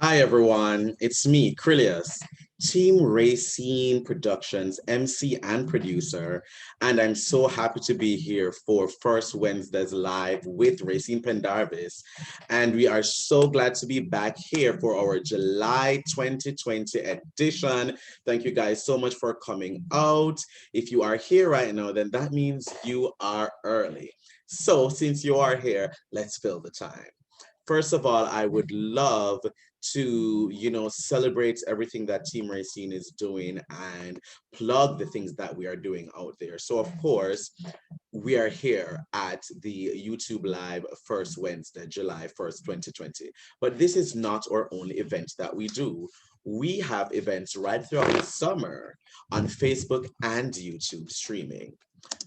Hi everyone, it's me, Krylios, Team Rayceen Productions, MC and producer, and I'm so happy to be here for First Wednesdays Live with Rayceen Pendarvis, and we are so glad to be back here for our July 2020 edition. Thank you guys so much for coming out. If you are here right now, then that means you are early. So since you are here, let's fill the time. First of all, I would love to, celebrate everything that Team Rayceen is doing and plug the things that we are doing out there. So of course, we are here at the YouTube Live first Wednesday, July 1st, 2020. But this is not our only event that we do. We have events right throughout the summer on Facebook and YouTube streaming.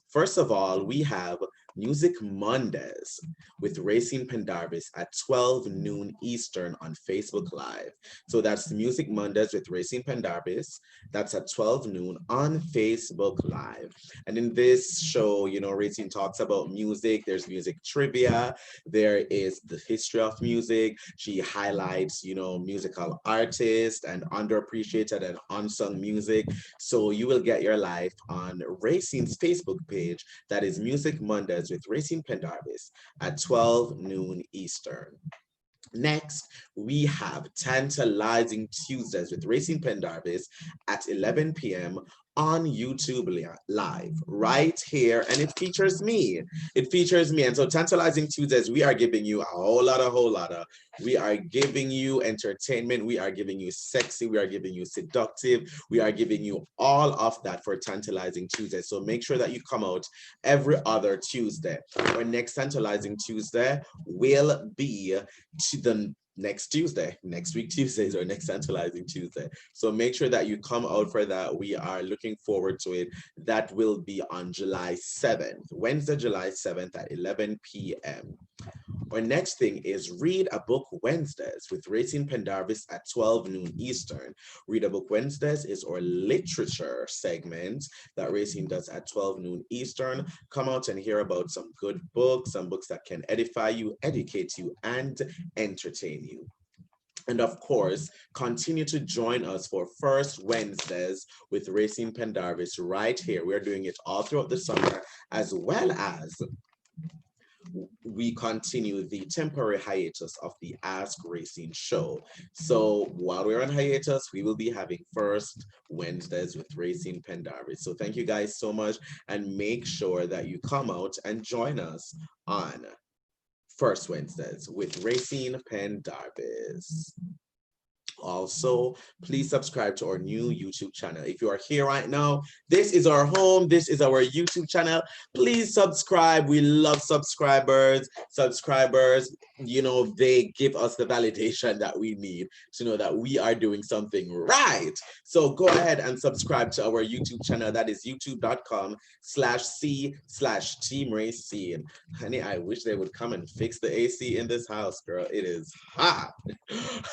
First of all, we have Music Mondays with Rayceen Pendarvis at 12 noon Eastern on Facebook Live. So that's Music Mondays with Rayceen Pendarvis. That's at 12 noon on Facebook Live. And in this show, Rayceen talks about music. There's music trivia. There is the history of music. She highlights, musical artists and underappreciated and unsung music. So you will get your life on Rayceen's Facebook page. That is Music Mondays with Rayceen Pendarvis at 12 noon Eastern. Next, we have Tantalizing Tuesdays with Rayceen Pendarvis at 11 p.m. on YouTube Live, right here, and it features me. It features me, and so Tantalizing Tuesdays, we are giving you a whole lot of, we are giving you entertainment, we are giving you sexy, we are giving you seductive, we are giving you all of that for Tantalizing Tuesdays. So make sure that you come out every other Tuesday. Our next Tantalizing Tuesday will be the next Tuesday. Next week Tuesday is our next Tantalizing Tuesday. So make sure that you come out for that. We are looking forward to it. That will be on July 7th, Wednesday, July 7th at 11 p.m. Our next thing is Read a Book Wednesdays with Rayceen Pendarvis at 12 noon Eastern. Read a Book Wednesdays is our literature segment that Rayceen does at 12 noon Eastern. Come out and hear about some good books, some books that can edify you, educate you, and entertain you. And of course, continue to join us for First Wednesdays with Rayceen Pendarvis right here. We're doing it all throughout the summer, as well as we continue the temporary hiatus of the Ask Rayceen Show. So while we're on hiatus, we will be having First Wednesdays with Rayceen Pendarvis. So thank you guys so much, and make sure that you come out and join us on First Wednesdays with Rayceen Pendarvis. Also, please subscribe to our new YouTube channel. If you are here right now, this is our home. This is our YouTube channel. Please subscribe. We love subscribers. Subscribers, they give us the validation that we need to know that we are doing something right. So go ahead and subscribe to our YouTube channel. That is youtube.com/c/Team Rayceen. Honey, I wish they would come and fix the AC in this house, girl. It is hot.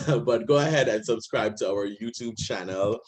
But go ahead and subscribe to our YouTube channel.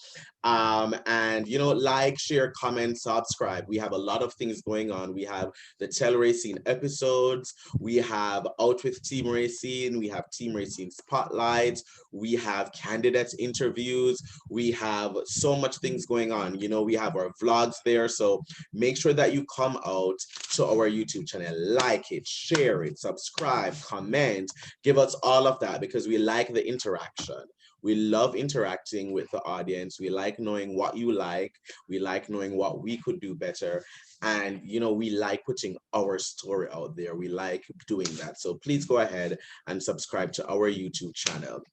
And like, share, comment, subscribe. We have a lot of things going on. We have the Tell Rayceen episodes, we have Out with Team Rayceen, we have Team Rayceen Spotlights, we have candidates interviews, we have so much things going on. We have our vlogs there. So make sure that you come out to our YouTube channel, like it, share it, subscribe, comment, give us all of that, because we like the interaction. We love interacting with the audience. We like knowing what you like. We like knowing what we could do better. And, we like putting our story out there. We like doing that. So please go ahead and subscribe to our YouTube channel.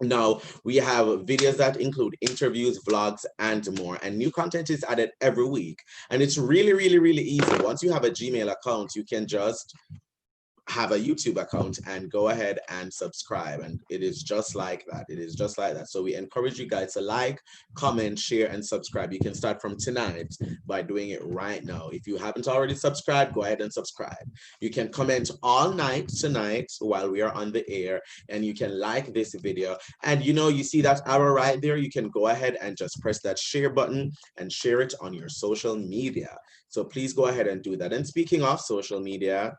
Now, we have videos that include interviews, vlogs, and more. And new content is added every week. And it's really, really, really easy. Once you have a Gmail account, you can just have a YouTube account and go ahead and subscribe. And it is just like that. It is just like that. So we encourage you guys to like, comment, share, and subscribe. You can start from tonight by doing it right now. If you haven't already subscribed, go ahead and subscribe. You can comment all night tonight while we are on the air, and you can like this video. And you see that arrow right there, you can go ahead and just press that share button and share it on your social media. So please go ahead and do that. And speaking of social media,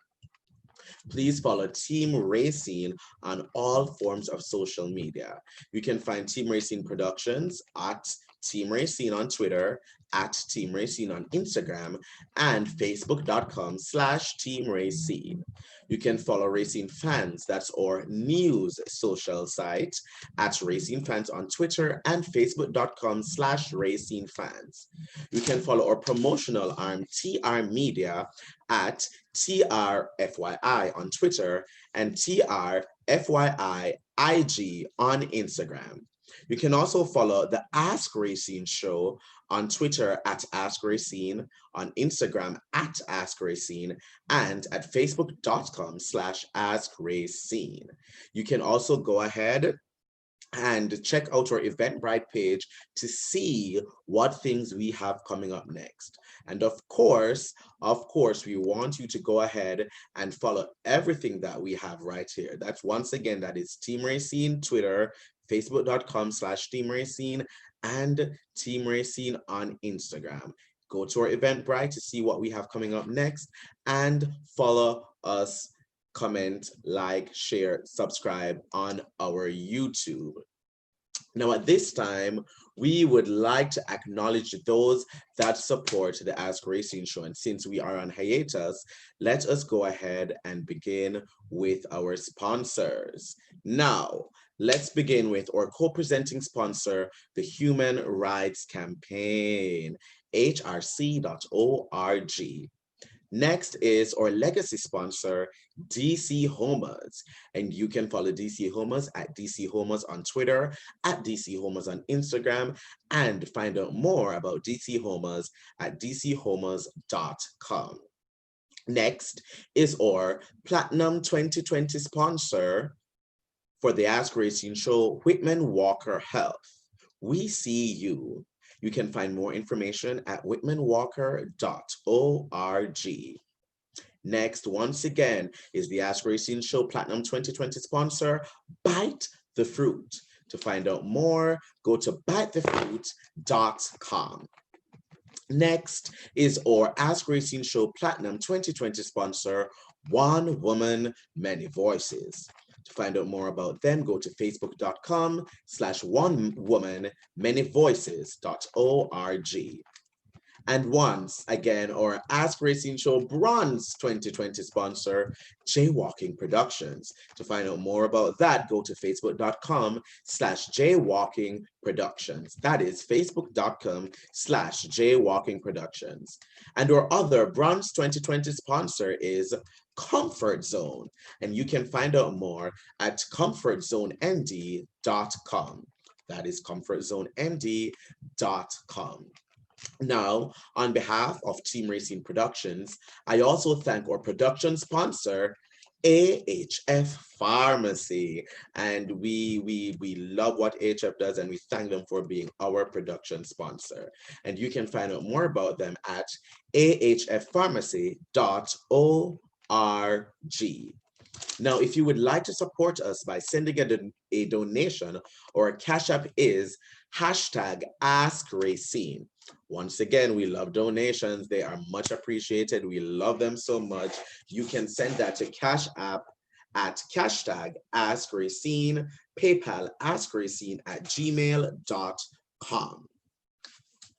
please follow Team Rayceen on all forms of social media. You can find Team Rayceen Productions at Team Rayceen on Twitter, at Team Rayceen on Instagram, and Facebook.com/Team Rayceen. You can follow Rayceen Fans, that's our news social site, at Rayceen Fans on Twitter and Facebook.com/Rayceen Fans. You can follow our promotional arm, TR Media, at TRFYI on Twitter and TRFYI IG on Instagram. You can also follow the Ask Rayceen Show on Twitter at Ask Rayceen, on Instagram at Ask Rayceen, and at Facebook.com/Ask Rayceen. You can also go ahead and check out our Eventbrite page to see what things we have coming up next. And of course, we want you to go ahead and follow everything that we have right here. That's once again, that is Team Rayceen Twitter, Facebook.com/Team Rayceen, and Team Rayceen on Instagram. Go to our Eventbrite to see what we have coming up next, and follow us, comment, like, share, subscribe on our YouTube. Now, at this time, we would like to acknowledge those that support the Ask Rayceen Show. And since we are on hiatus, let us go ahead and begin with our sponsors. Now, let's begin with our co-presenting sponsor, the Human Rights Campaign, hrc.org. Next is our legacy sponsor, DC Homers. And you can follow DC Homers at DC Homers on Twitter, at DC Homers on Instagram, and find out more about DC Homers at dchomers.com. Next is our Platinum 2020 sponsor for the Ask Rayceen Show, Whitman Walker Health. We see you. You can find more information at whitmanwalker.org. Next, once again, is the Ask Rayceen Show Platinum 2020 sponsor, Bite the Fruit. To find out more, go to bitethefruit.com. Next is our Ask Rayceen Show Platinum 2020 sponsor, One Woman, Many Voices. To find out more about them, go to facebook.com/onewomanmanyvoices.org. And once again, our Ask Rayceen Show Bronze 2020 sponsor, Jaywalking Productions. To find out more about that, go to facebook.com/Jaywalking Productions. That is facebook.com/Jaywalking Productions. And our other Bronze 2020 sponsor is Comfort Zone. And you can find out more at comfortzonend.com. That is comfortzonend.com. Now, on behalf of Team Rayceen Productions, I also thank our production sponsor, AHF Pharmacy. And we love what AHF does, and we thank them for being our production sponsor. And you can find out more about them at ahfpharmacy.org. Now, if you would like to support us by sending a donation, or a Cash App is #AskRayceen. Once again, we love donations. They are much appreciated. We love them so much. You can send that to Cash App at #AskRayceen, PayPal askrayceen@gmail.com.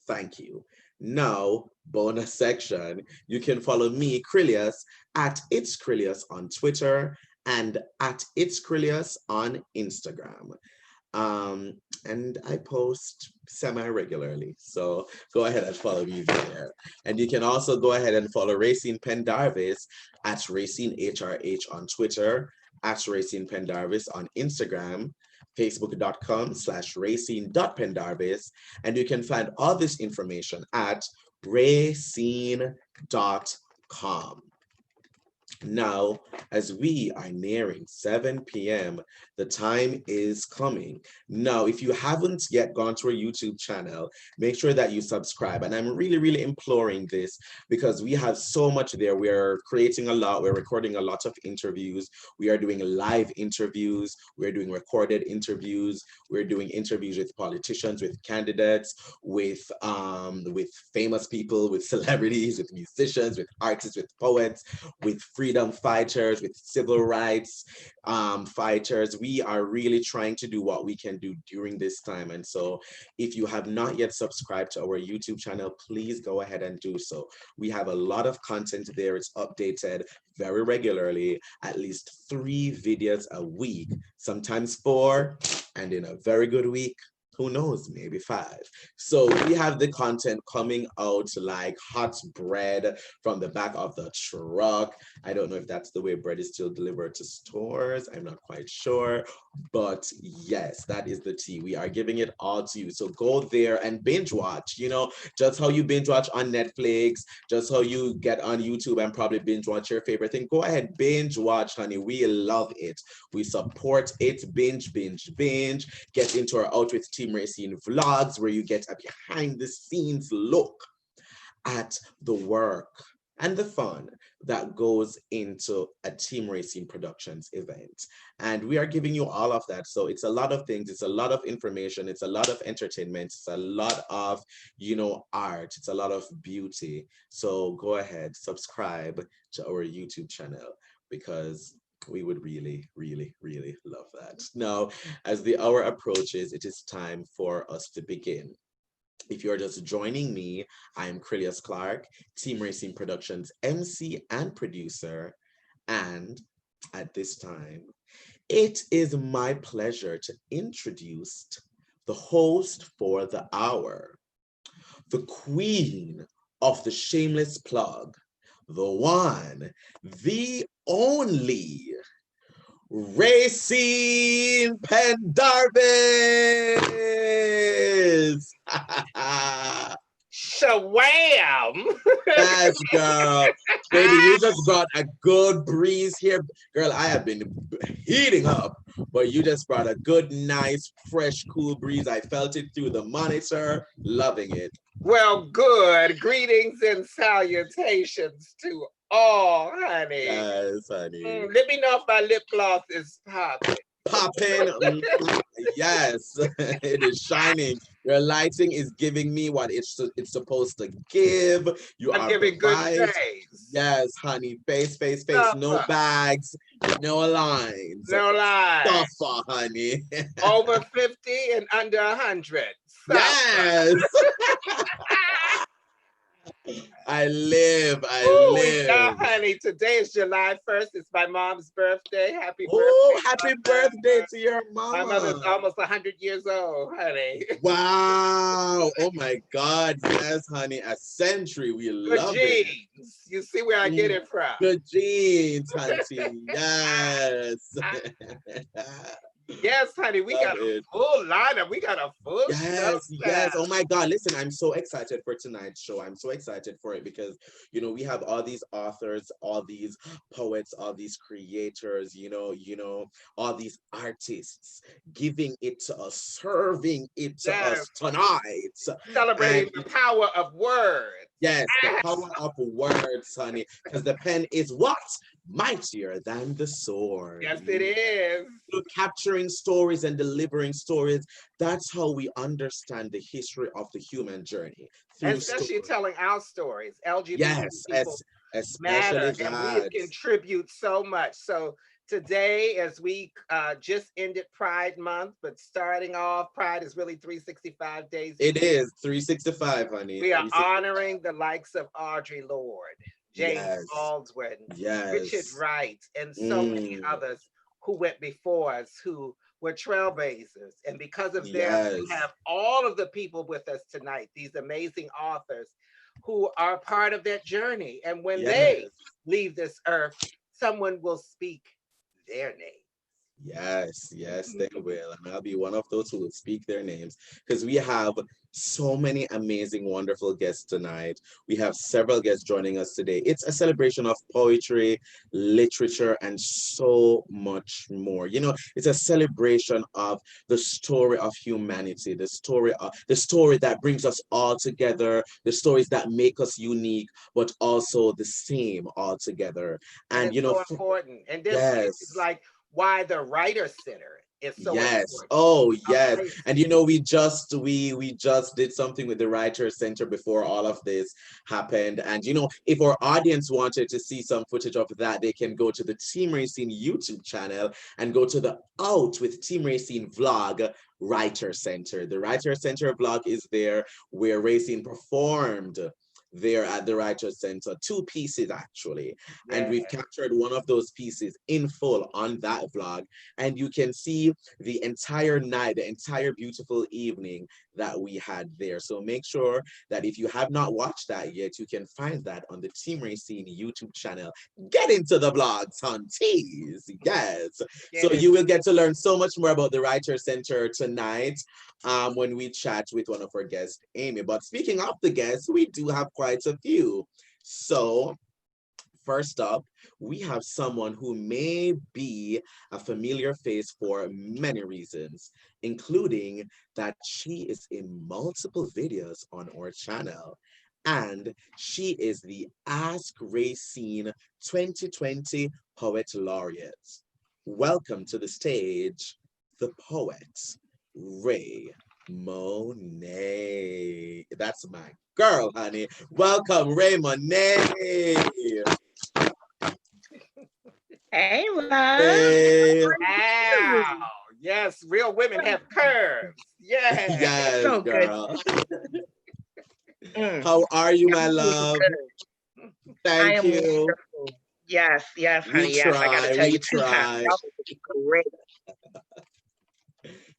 Thank you. Now, bonus section. You can follow me, Krylios, at It's Krylios on Twitter and at It's Krylios on Instagram. And I post semi-regularly, so go ahead and follow me there. And you can also go ahead and follow Rayceen Pendarvis at Rayceen HRH on Twitter, at Rayceen Pendarvis on Instagram, facebook.com/Rayceen.Pendarvis, and you can find all this information at Rayceen.com. Now, as we are nearing 7 p.m., the time is coming. Now, if you haven't yet gone to our YouTube channel, make sure that you subscribe. And I'm really, really imploring this because we have so much there. We're creating a lot. We're recording a lot of interviews. We are doing live interviews. We're doing recorded interviews. We're doing interviews with politicians, with candidates, with famous people, with celebrities, with musicians, with artists, with poets, with freedom fighters, with civil rights fighters. We are really trying to do what we can do during this time. And so if you have not yet subscribed to our YouTube channel, please go ahead and do so. We have a lot of content there. It's updated very regularly, at least 3 videos a week, sometimes 4, and in a very good week, who knows, maybe 5. So we have the content coming out like hot bread from the back of the truck. I don't know if that's the way bread is still delivered to stores. I'm not quite sure. But yes, that is the tea. We are giving it all to you. So go there and binge watch, just how you binge watch on Netflix, just how you get on YouTube and probably binge watch your favorite thing. Go ahead, binge watch, honey. We love it. We support it. Binge, binge, binge. Get into our Out with Team Rayceen vlogs where you get a behind the scenes look at the work and the fun that goes into a Team Rayceen Productions event. And we are giving you all of that. So it's a lot of things. It's a lot of information. It's a lot of entertainment. It's a lot of, art. It's a lot of beauty. So go ahead, subscribe to our YouTube channel because we would really, really, really love that. Now, as the hour approaches, it is time for us to begin. If you're just joining me, I'm Krylios Clark, Team Rayceen Productions MC and producer. And at this time, it is my pleasure to introduce the host for the hour, the queen of the shameless plug, the one, the only, Rayceen Pendarvis. Shawam! Yes, girl. Baby, you just brought a good breeze here. Girl, I have been heating up, but you just brought a good, nice, fresh, cool breeze. I felt it through the monitor. Loving it. Well, good. Greetings and salutations to all, honey. Yes, honey. Let me know if my lip gloss is popping. Popping. Yes, it is shining. Your lighting is giving me what it's supposed to give. You I'm are giving good providing. face. Yes, honey. Face, face, face. No bags, no lines. No lies. Suffer, honey. Over 50 and under 100. Yes. I live. Yeah, honey. Today is July 1st. It's my mom's birthday. Happy Oh, birthday. happy birthday to your mama. My mother's almost 100 years old, honey. Wow. Oh my God. Yes, honey. A century. We love genes. it. You see where I get it from. Good genes, hunty. Yes. Yes, honey, we got a full lineup. We got a full show. Yes. Oh my God. Listen, I'm so excited for tonight's show. I'm so excited for it because, we have all these authors, all these poets, all these creators, all these artists giving it to us, serving it to us tonight. Celebrating the power of words. Yes, the power of words, honey, because the pen is what? Mightier than the sword. Yes, it is. So capturing stories and delivering stories, that's how we understand the history of the human journey. Especially telling our stories. LGBT people especially matter, that. and we contribute so much. So today, as we just ended Pride Month, but starting off, Pride is really 365 days. It is 365, honey. We are honoring the likes of Audre Lorde, James Baldwin, Richard Wright, and so many others who went before us, who were trailblazers. And because of them, we have all of the people with us tonight, these amazing authors who are part of that journey. And when they leave this earth, someone will speak their name. Yes, yes, they will. And I'll be one of those who will speak their names because we have so many amazing, wonderful guests tonight. We have several guests joining us today. It's a celebration of poetry, literature, and so much more. You know, it's a celebration of the story of humanity, the story that brings us all together, the stories that make us unique, but also the same all together. And And it's you know, so important. And this is yes. like why the Writer Center is so Yes. important. Oh, A yes. place. And you know, we just did something with the Writers Center before all of this happened. And you know, if our audience wanted to see some footage of that, they can go to the Team Racing YouTube channel and go to the Out with Team Racing vlog Writer Center. The Writer Center vlog is there where Racing performed there at the Writers Center, two pieces actually. And Yeah. we've captured one of those pieces in full on that vlog. And you can see the entire night, the entire beautiful evening that we had there. So make sure that if you have not watched that yet, you can find that on the Team Racing YouTube channel. Get into the blogs, hunties. Yes. So you will get to learn so much more about the Writer Center tonight when we chat with one of our guests, Amy. But speaking of the guests, we do have quite a few. So first up, we have someone who may be a familiar face for many reasons, including that she is in multiple videos on our channel. And she is the Ask Rayceen 2020 Poet Laureate. Welcome to the stage, the poet, Ray Monet. That's my girl, honey. Welcome, Ray Monet. Hey, love. Hey. Wow. Yes, real women have curves. Yeah. Yes, So girl. good. How are you, my I'm really love? good. I Thank am you. wonderful. Yes, yes, We honey. Yes, I got to try, tell we you 2 times. try. That was great.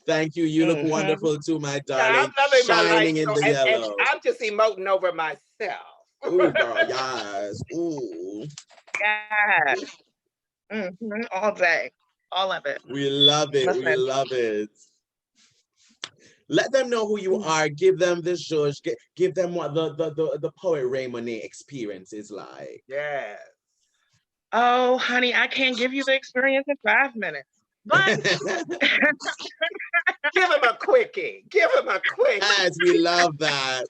Thank you. You look wonderful too, my Yeah, darling. I'm loving my life. Shining in So, the and yellow. I'm just emoting over myself. Oh, girl, yes. Ooh. Yes. All day. All of it. We love it. We Listen. love it. Let them know who you are. Give them the judge. Give them what the poet Ray Monet experience is like. Yes. Oh, honey, I can't give you the experience in 5 minutes. But give him a quickie. Give him a quickie. Yes, we love that.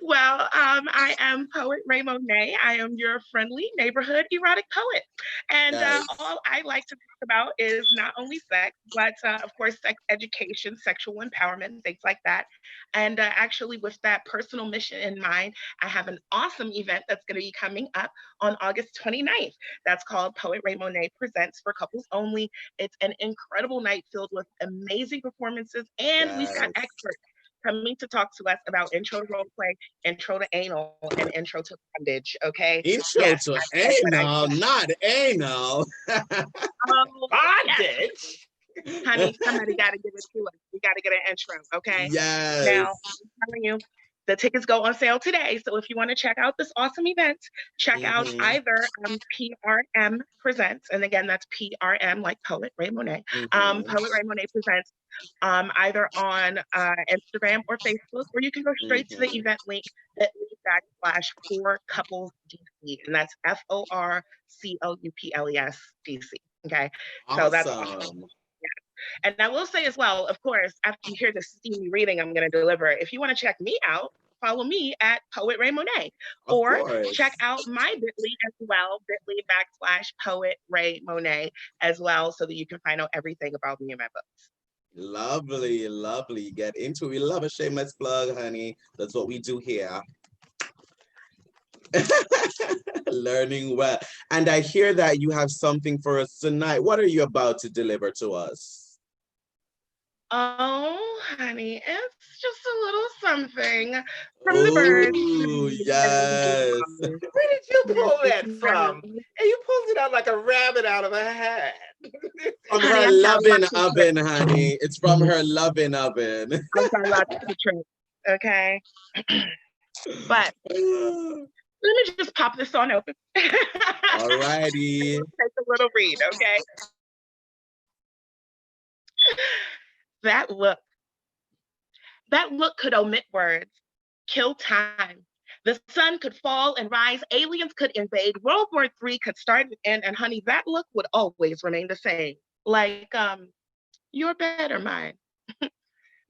Well, I am poet Ray Monet. I am your friendly neighborhood erotic poet. And Yes. all I like to talk about is not only sex, but of course, sex education, sexual empowerment, things like that. And actually, with that personal mission in mind, I have an awesome event that's going to be coming up on August 29th. That's called Poet Ray Monet Presents for Couples Only. It's an incredible night filled with amazing performances, and we've got experts coming to talk to us about intro to role play, intro to anal, and intro to bondage. Okay. Intro to anal, not anal. Bondage. Honey, somebody got to give it to us. We got to get an intro. Okay. Yes. Now, I'm telling you, the tickets go on sale today. So if you want to check out this awesome event, check out either PRM Presents. And again, that's PRM, like Poet Ray Monet. Poet Ray Monet Presents either on Instagram or Facebook, or you can go straight to the event link /for couples DC. And that's FORCOUPLES DC. Okay. Awesome. So that's awesome. And I will say as well, of course, after you hear the steamy reading I'm going to deliver, if you want to check me out, follow me at Poet Ray Monet, or check out my bit.ly as well, bit.ly/Poet Ray Monet as well, so that you can find out everything about me and my books. Lovely, lovely. Get into it. We love a shameless plug, honey. That's what we do here. Learning well. And I hear that you have something for us tonight. What are you about to deliver to us? Oh, honey, it's just a little something from the birds. Ooh, yes. Where did you pull that from? And you pulled it out like a rabbit out of a hat. From her loving oven, honey. It's from her loving oven. I'm sorry about the trick. Okay. But let me just pop this on open. Alrighty. Take a little read, okay? That look. That look could omit words, kill time. The sun could fall and rise, aliens could invade, World War III could start and honey, that look would always remain the same. Like, you're better, mine.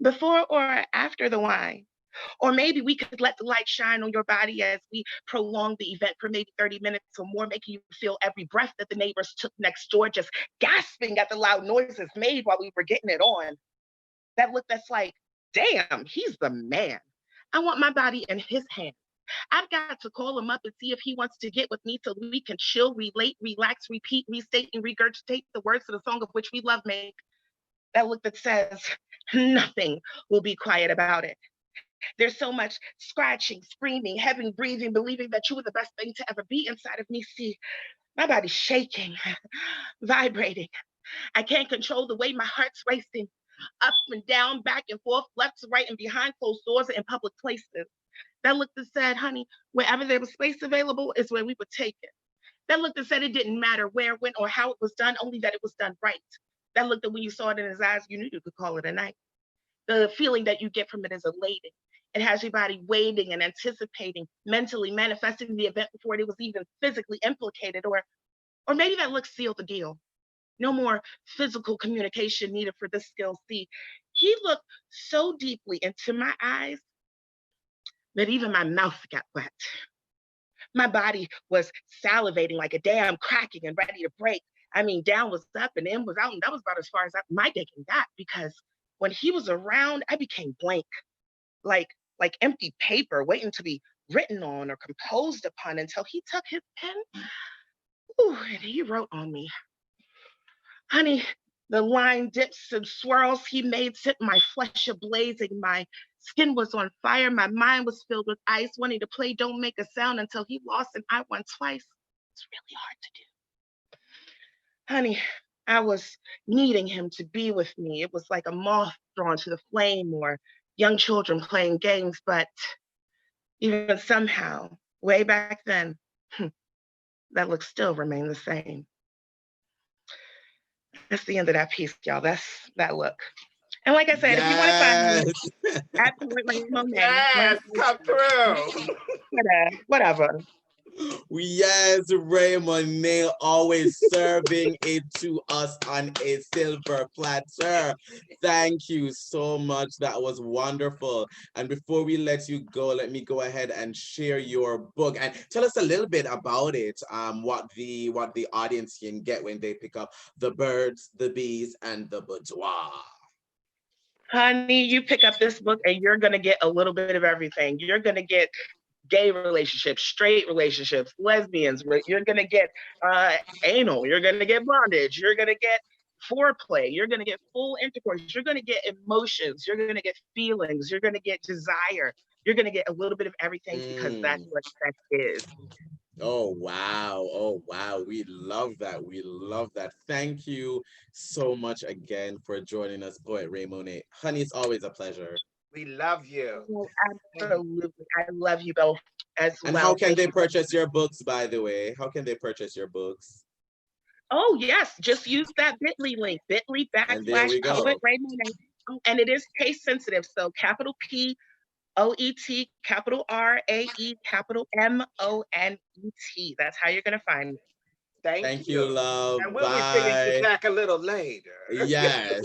Before or after the wine. Or maybe we could let the light shine on your body as we prolong the event for maybe 30 minutes or more, making you feel every breath that the neighbors took next door, just gasping at the loud noises made while we were getting it on. That look that's like, damn, he's the man. I want my body in his hands. I've got to call him up and see if he wants to get with me so we can chill, relate, relax, repeat, restate, and regurgitate the words of the song of which we love make. That look that says, nothing will be quiet about it. There's so much scratching, screaming, heavy breathing, believing that you were the best thing to ever be inside of me. See, my body's shaking, vibrating. I can't control the way my heart's racing, up and down, back and forth, left to right, and behind closed doors and in public places. That looked and said, honey, wherever there was space available is where we would take it. That looked and said it didn't matter where, when, or how it was done, only that it was done right. That looked that when you saw it in his eyes, you knew you could call it a night. The feeling that you get from it is elating. It has your body waiting and anticipating, mentally manifesting the event before it was even physically implicated, or maybe that look sealed the deal. No more physical communication needed for this skill. See, he looked so deeply into my eyes that even my mouth got wet. My body was salivating like a dam cracking and ready to break. I mean, down was up and in was out, and that was about as far as my digging got, because when he was around, I became blank, like empty paper waiting to be written on or composed upon until he took his pen, and he wrote on me. Honey, the line dips and swirls he made set my flesh ablazing. My skin was on fire. My mind was filled with ice, wanting to play Don't Make a Sound until he lost and I won twice. It's really hard to do. Honey, I was needing him to be with me. It was like a moth drawn to the flame or young children playing games, but even somehow, way back then, that look still remained the same. That's the end of that piece, y'all. That's that look. And like I said, if you want to find me at PoetRaeMonet, yes, come through. Whatever. Yes, RayMonet always serving it to us on a silver platter. Thank you so much. That was wonderful. And before we let you go, let me go ahead and share your book and tell us a little bit about it. What the audience can get when they pick up The Birds, the Bees, and the Boudoir. Honey, you pick up this book and you're gonna get a little bit of everything. You're gonna get gay relationships, straight relationships, lesbians. You're gonna get anal. You're gonna get bondage. You're gonna get foreplay. You're gonna get full intercourse. You're gonna get emotions. You're gonna get feelings. You're gonna get desire. You're gonna get a little bit of everything because that's what sex is. Oh, wow. Oh, wow. We love that. We love that. Thank you so much again for joining us, PoetRaeMonet. Honey, it's always a pleasure. We love you. Oh, absolutely. I love you both as well. And how can they purchase your books, by the way? How can they purchase your books? Oh, yes. Just use that bit.ly link, bit.ly/PoetRaeMonet. And it is case sensitive. So capital P OET, capital RAE, capital MONET. That's how you're going to find me. Thank you, love. And we'll be bringing you back a little later. Yes.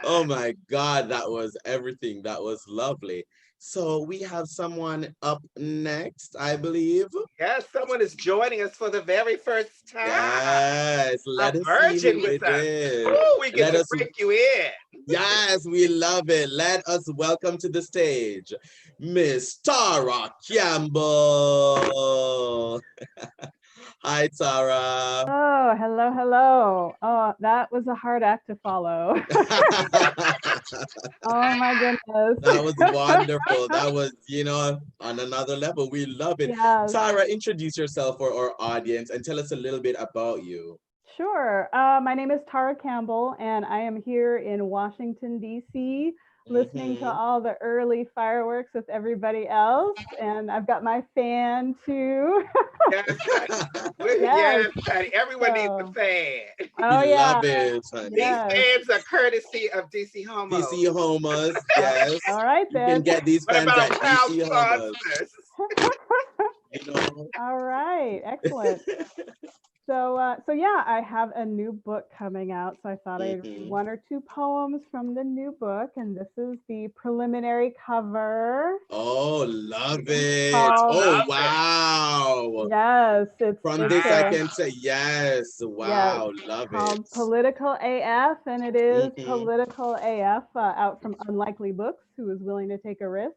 Oh my God, that was everything. That was lovely. So we have someone up next, I believe. Yes, someone is joining us for the very first time. Yes, let us see who it is. Ooh, we get to break you in. Yes, we love it. Let us welcome to the stage, Miss Tara Campbell. Hi, Tara. Oh, hello, hello. Oh, that was a hard act to follow. Oh my goodness. That was wonderful. That was, on another level. We love it. Yes. Tara, introduce yourself for our audience and tell us a little bit about you. Sure. My name is Tara Campbell, and I am here in Washington, D.C. listening to all the early fireworks with everybody else. And I've got my fan too. Yes, yes, honey. Everyone needs a fan. Oh, yeah. Love it, honey. These fans are courtesy of DC Homos. DC Homos, yes. All right, then. You can get these fans at DC Homos. All right, excellent. So yeah, I have a new book coming out. So I thought I'd read one or two poems from the new book, and this is the preliminary cover. Oh, love it! Oh, wow! Yes, it's from this I can say yes. Wow, yes, love called it. Political AF, and it is Political AF, out from Unlikely Books, who is willing to take a risk.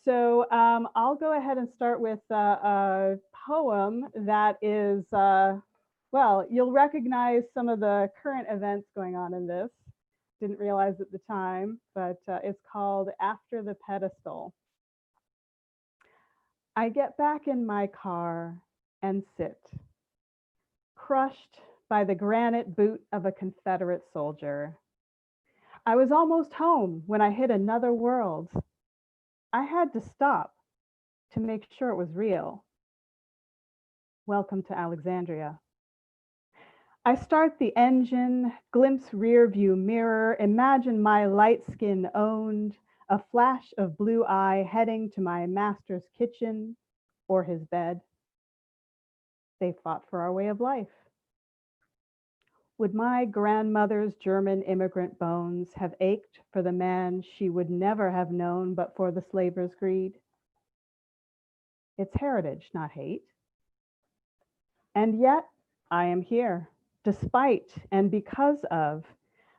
So I'll go ahead and start with a poem that is, well, you'll recognize some of the current events going on in this. Didn't realize at the time, but it's called After the Pedestal. I get back in my car and sit, crushed by the granite boot of a Confederate soldier. I was almost home when I hit another world. I had to stop to make sure it was real. Welcome to Alexandria. I start the engine, glimpse rear view mirror, imagine my light skin owned, a flash of blue eye heading to my master's kitchen or his bed. They fought for our way of life. Would my grandmother's German immigrant bones have ached for the man she would never have known but for the slaver's greed? It's heritage, not hate. And yet I am here, despite and because of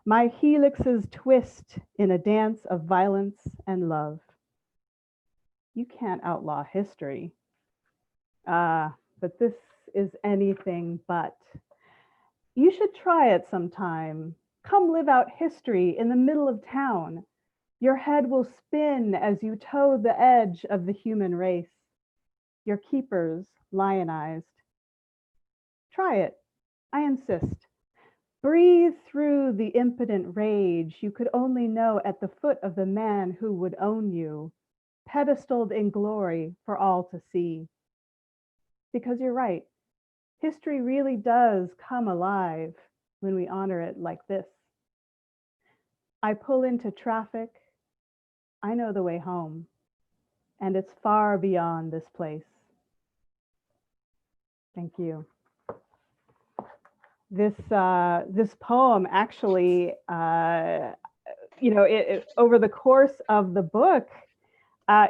my helixes twist in a dance of violence and love. You can't outlaw history. But this is anything but. You should try it sometime. Come live out history in the middle of town. Your head will spin as you toe the edge of the human race. Your keepers lionized. Try it, I insist. Breathe through the impotent rage you could only know at the foot of the man who would own you, pedestaled in glory for all to see. Because you're right. History really does come alive when we honor it like this. I pull into traffic. I know the way home, and it's far beyond this place. Thank you. This poem actually, over the course of the book,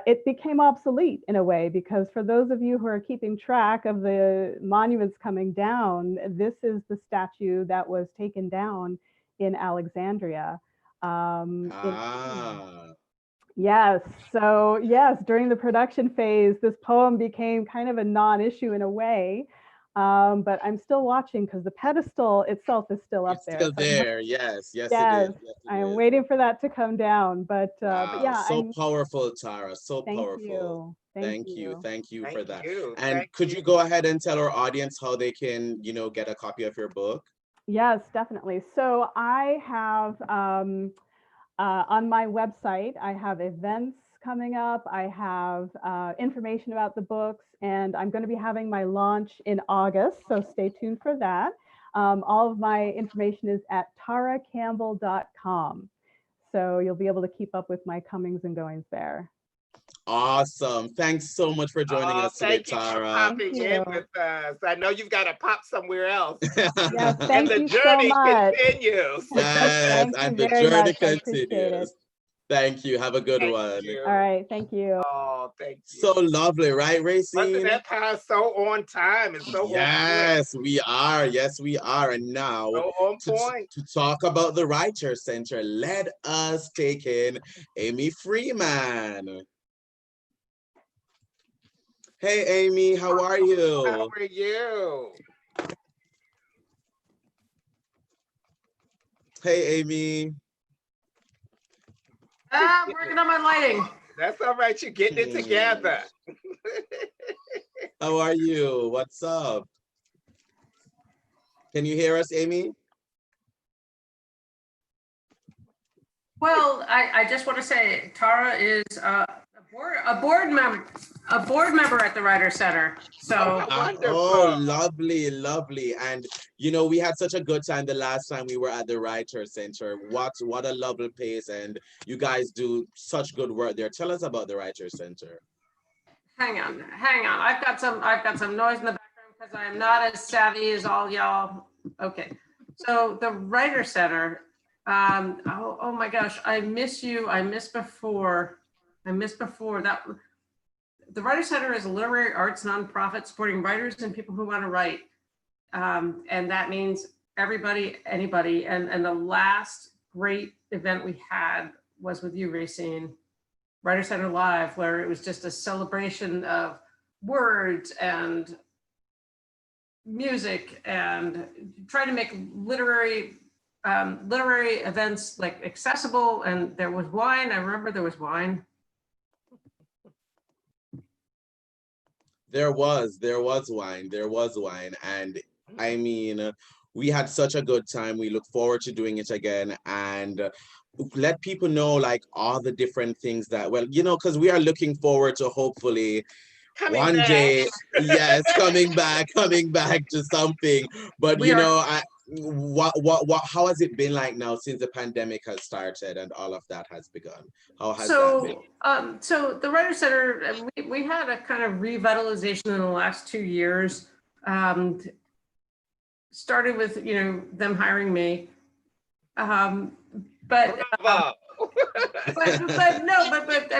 it became obsolete in a way, because for those of you who are keeping track of the monuments coming down, this is the statue that was taken down in Alexandria. Yes, so yes, during the production phase, this poem became kind of a non-issue in a way. But I'm still watching because the pedestal itself is still up there. Still there, yes, it is. Yes, I am waiting for that to come down. But yeah, so powerful, Tara. So powerful. Thank you for that. And could you go ahead and tell our audience how they can, get a copy of your book? Yes, definitely. So I have on my website, I have events coming up. I have information about the books, and I'm going to be having my launch in August, so stay tuned for that. All of my information is at taracampbell.com, so you'll be able to keep up with my comings and goings there. Awesome. Thanks so much for joining us today, Tara. Thank you for popping in with us. I know you've got to pop somewhere else. Yes, and the journey continues. Yes, and the journey continues. Thank you. Have a good one. All right. Thank you. Oh, thank you. So lovely, right, Rayceen? Wasn't that time so on time? It's so yes, we are. Yes, we are. And now so on point. To talk about the Writer Center, let us take in Amy Freeman. Hey, Amy, how are you? How are you? Hey, Amy. I'm working on my lighting. That's all right. You're getting it together. How are you? What's up? Can you hear us, Amy? Well, I just want to say Tara is a board member at the Writer Center. So oh, lovely, lovely. And you know, we had such a good time the last time we were at the Writer Center. What a lovely place, and you guys do such good work there. Tell us about the Writer Center. Hang on. I've got some noise in the background because I am not as savvy as all y'all. Okay. So the Writer Center, oh my gosh, I miss you. I missed before that. The Writer Center is a literary arts nonprofit supporting writers and people who want to write. And that means everybody, anybody. And the last great event we had was with you, Rayceen, Writer Center Live, where it was just a celebration of words and music and try to make literary events like accessible. And there was wine. I remember there was wine. There was wine. And I mean, we had such a good time. We look forward to doing it again. And let people know like all the different things that, well, you know, because we are looking forward to hopefully one day, yes, coming back to something. But you know, how has it been like now since the pandemic has started and all of that has begun? How has that been? So the Writer Center, we had a kind of revitalization in the last 2 years. Started with, you know, them hiring me. But I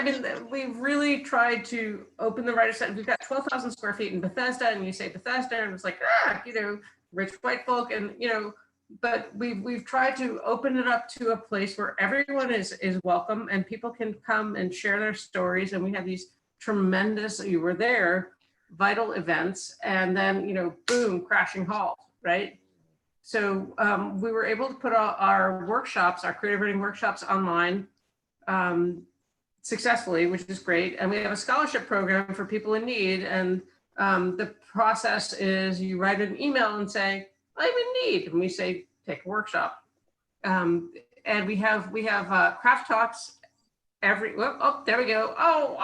mean, we've really tried to open the Writer Center. We've got 12,000 square feet in Bethesda, and you say Bethesda, and it's like, you know, rich white folk, and you know, but we've tried to open it up to a place where everyone is welcome, and people can come and share their stories. And we have these tremendous, you were there, vital events, and then, you know, boom, crashing halt, right? So we were able to put our workshops, our creative writing workshops online successfully, which is great. And we have a scholarship program for people in need. And the process is you write an email and say, I'm in need. And we say, take a workshop. And we have craft talks every, oh, there we go. Oh,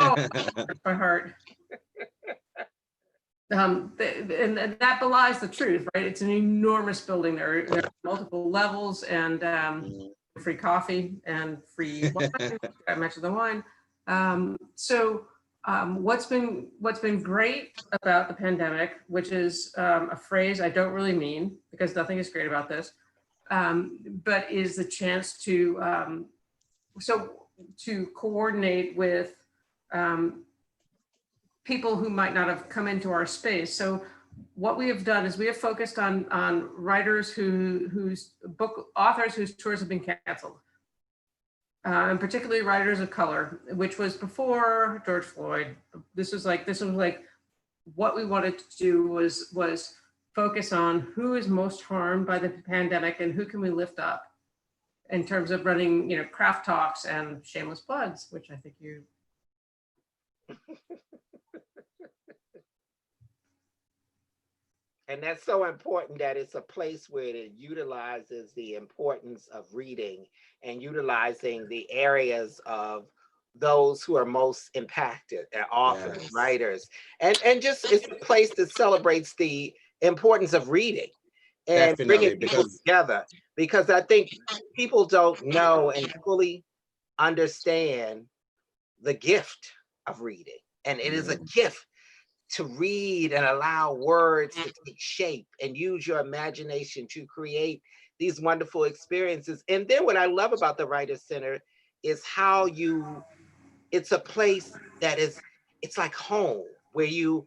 my heart. And that belies the truth, right? It's an enormous building. There are multiple levels, and free coffee and free wine. I mentioned the wine. So what's been great about the pandemic, which is a phrase I don't really mean because nothing is great about this, but is the chance to to coordinate with people who might not have come into our space. So what we have done is we have focused on writers authors whose tours have been canceled. And particularly writers of color, which was before George Floyd. This was like what we wanted to do was focus on who is most harmed by the pandemic and who can we lift up in terms of running, you know, craft talks and shameless plugs, which I think you. And that's so important that it's a place where it utilizes the importance of reading and utilizing the areas of those who are most impacted, authors, yes, writers, and just it's a place that celebrates the importance of reading and bringing people together. Because I think people don't know and fully understand the gift of reading. And it is a gift to read and allow words to take shape and use your imagination to create these wonderful experiences. And then what I love about the Writers Center is how it's a place that it's like home, where you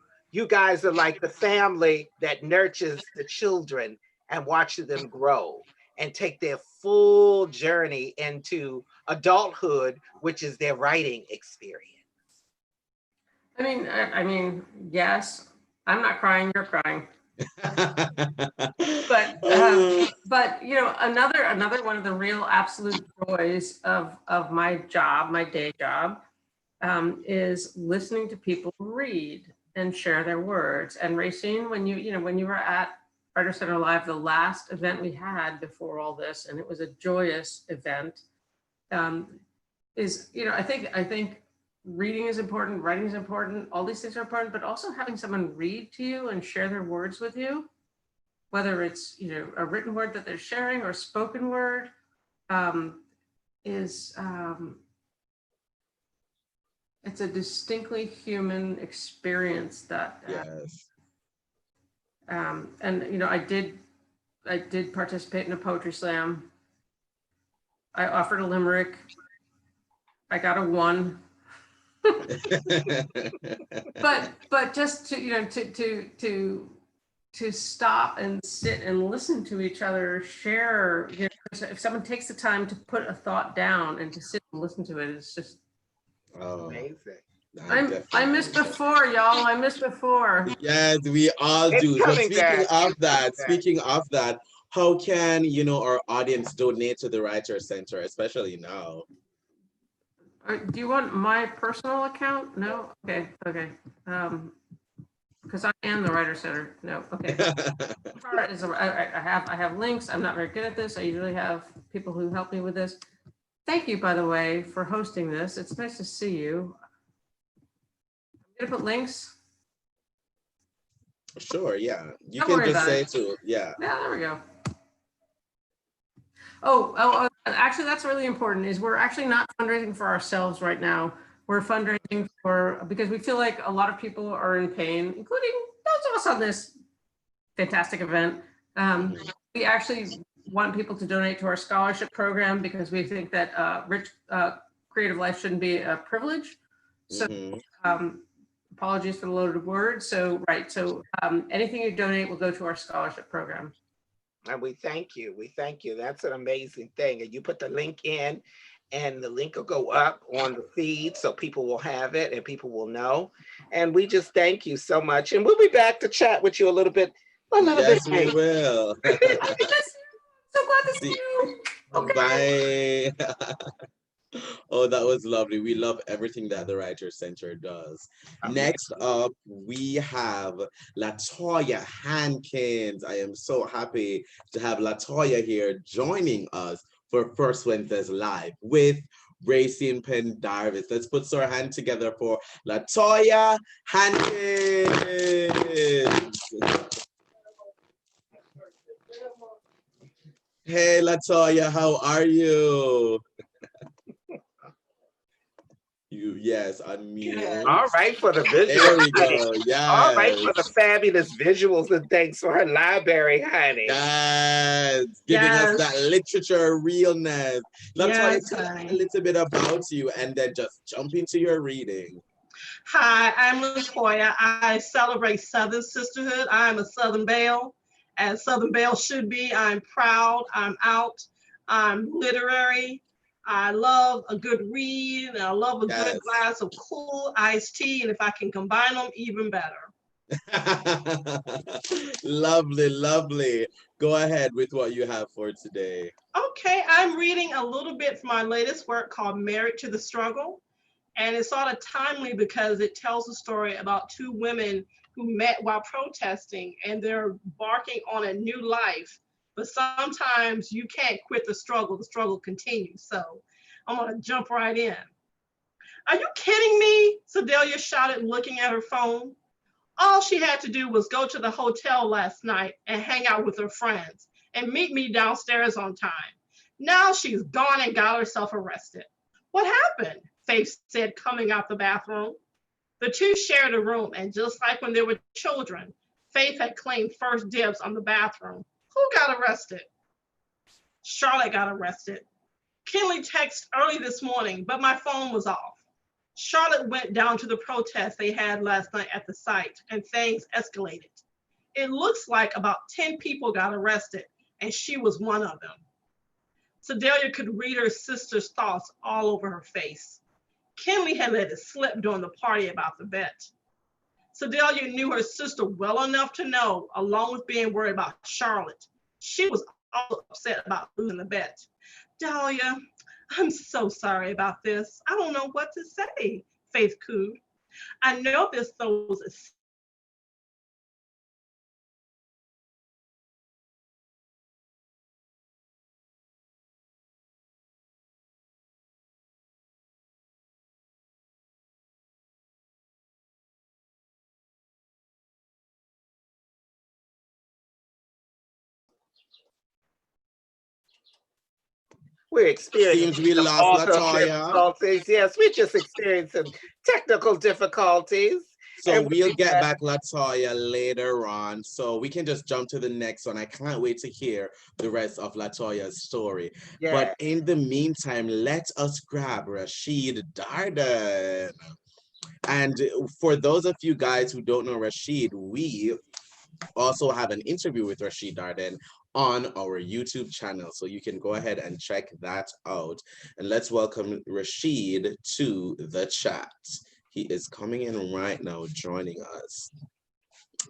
guys are like the family that nurtures the children and watches them grow and take their full journey into adulthood, which is their writing experience. I mean, yes, I'm not crying, you're crying. but you know, another one of the real absolute joys of my job, my day job, is listening to people read and share their words. And Rayceen, when you were at Writer Center Live, the last event we had before all this, and it was a joyous event. is, you know, I think reading is important, writing is important, all these things are important, but also having someone read to you and share their words with you, whether it's, you know, a written word that they're sharing or spoken word, is it's a distinctly human experience that yes. And you know, I did participate in a poetry slam. I offered a limerick. I got a 1. but just to, you know, to stop and sit and listen to each other share, you know, if someone takes the time to put a thought down and to sit and listen to it, it's just amazing. I missed before, y'all. I missed before. Yes, we all do. But speaking of that, how can, you know, our audience donate to the Writer Center, especially now? Do you want my personal account? No? Okay. Because I am the Writer Center. No, okay. I have links. I'm not very good at this. I usually have people who help me with this. Thank you, by the way, for hosting this. It's nice to see you. I'm gonna put links. Sure, yeah. You can just say too. Yeah. Yeah, there we go. Oh, actually, that's really important, is we're actually not fundraising for ourselves right now. We're fundraising because we feel like a lot of people are in pain, including those of us on this fantastic event. We actually want people to donate to our scholarship program because we think that rich creative life shouldn't be a privilege. So apologies for the loaded words. So, right. So anything you donate will go to our scholarship program. And we thank you. We thank you. That's an amazing thing. And you put the link in, and the link will go up on the feed so people will have it and people will know. And we just thank you so much. And we'll be back to chat with you a little bit. Yes, we will. So glad to see you. Okay. Bye. Oh, that was lovely. We love everything that the Writer Center does. Next up, we have LaToya Hankins. I am so happy to have LaToya here joining us for First Wednesdays Live with Rayceen Pendarvis. Let's put our hand together for LaToya Hankins. Hey, LaToya, how are you? Yes, unmute. All right, for the visuals. There we go. Yes. All right, for the fabulous visuals, and thanks for her library, honey. Yes, giving us that literature realness. LaToya, tell us a little bit about you and then just jump into your reading. Hi, I'm LaToya. I celebrate Southern sisterhood. I'm a Southern Belle, as Southern Belle should be. I'm proud, I'm out, I'm literary. I love a good read, and I love a good glass of cool iced tea, and if I can combine them, even better. Lovely, lovely. Go ahead with what you have for today. Okay, I'm reading a little bit from my latest work called Married to the Struggle, and it's sort of timely because it tells a story about 2 women who met while protesting, and they're embarking on a new life. But sometimes you can't quit the struggle continues. So I'm gonna jump right in. Are you kidding me? Sedalia shouted, looking at her phone. All she had to do was go to the hotel last night and hang out with her friends and meet me downstairs on time. Now she's gone and got herself arrested. What happened? Faith said, coming out the bathroom. The 2 shared a room, and just like when they were children, Faith had claimed first dibs on the bathroom. Who got arrested? Charlotte got arrested. Kinley texted early this morning, but my phone was off. Charlotte went down to the protest they had last night at the site, and things escalated. It looks like about 10 people got arrested, and she was one of them. Sedalia could read her sister's thoughts all over her face. Kinley had let it slip during the party about the bet. Sedalia knew her sister well enough to know, along with being worried about Charlotte, she was also upset about losing the bet. Dahlia, I'm so sorry about this. I don't know what to say, Faith cooed. I know this throws a We're experiencing Seems we lost LaToya. difficulties. Yes, we're just experiencing technical difficulties. So we'll get back LaToya later on. So we can just jump to the next one. I can't wait to hear the rest of LaToya's story. Yeah. But in the meantime, let us grab Rashid Darden. And for those of you guys who don't know Rashid, we also have an interview with Rashid Darden on our YouTube channel. So you can go ahead and check that out. And let's welcome Rashid to the chat. He is coming in right now, joining us.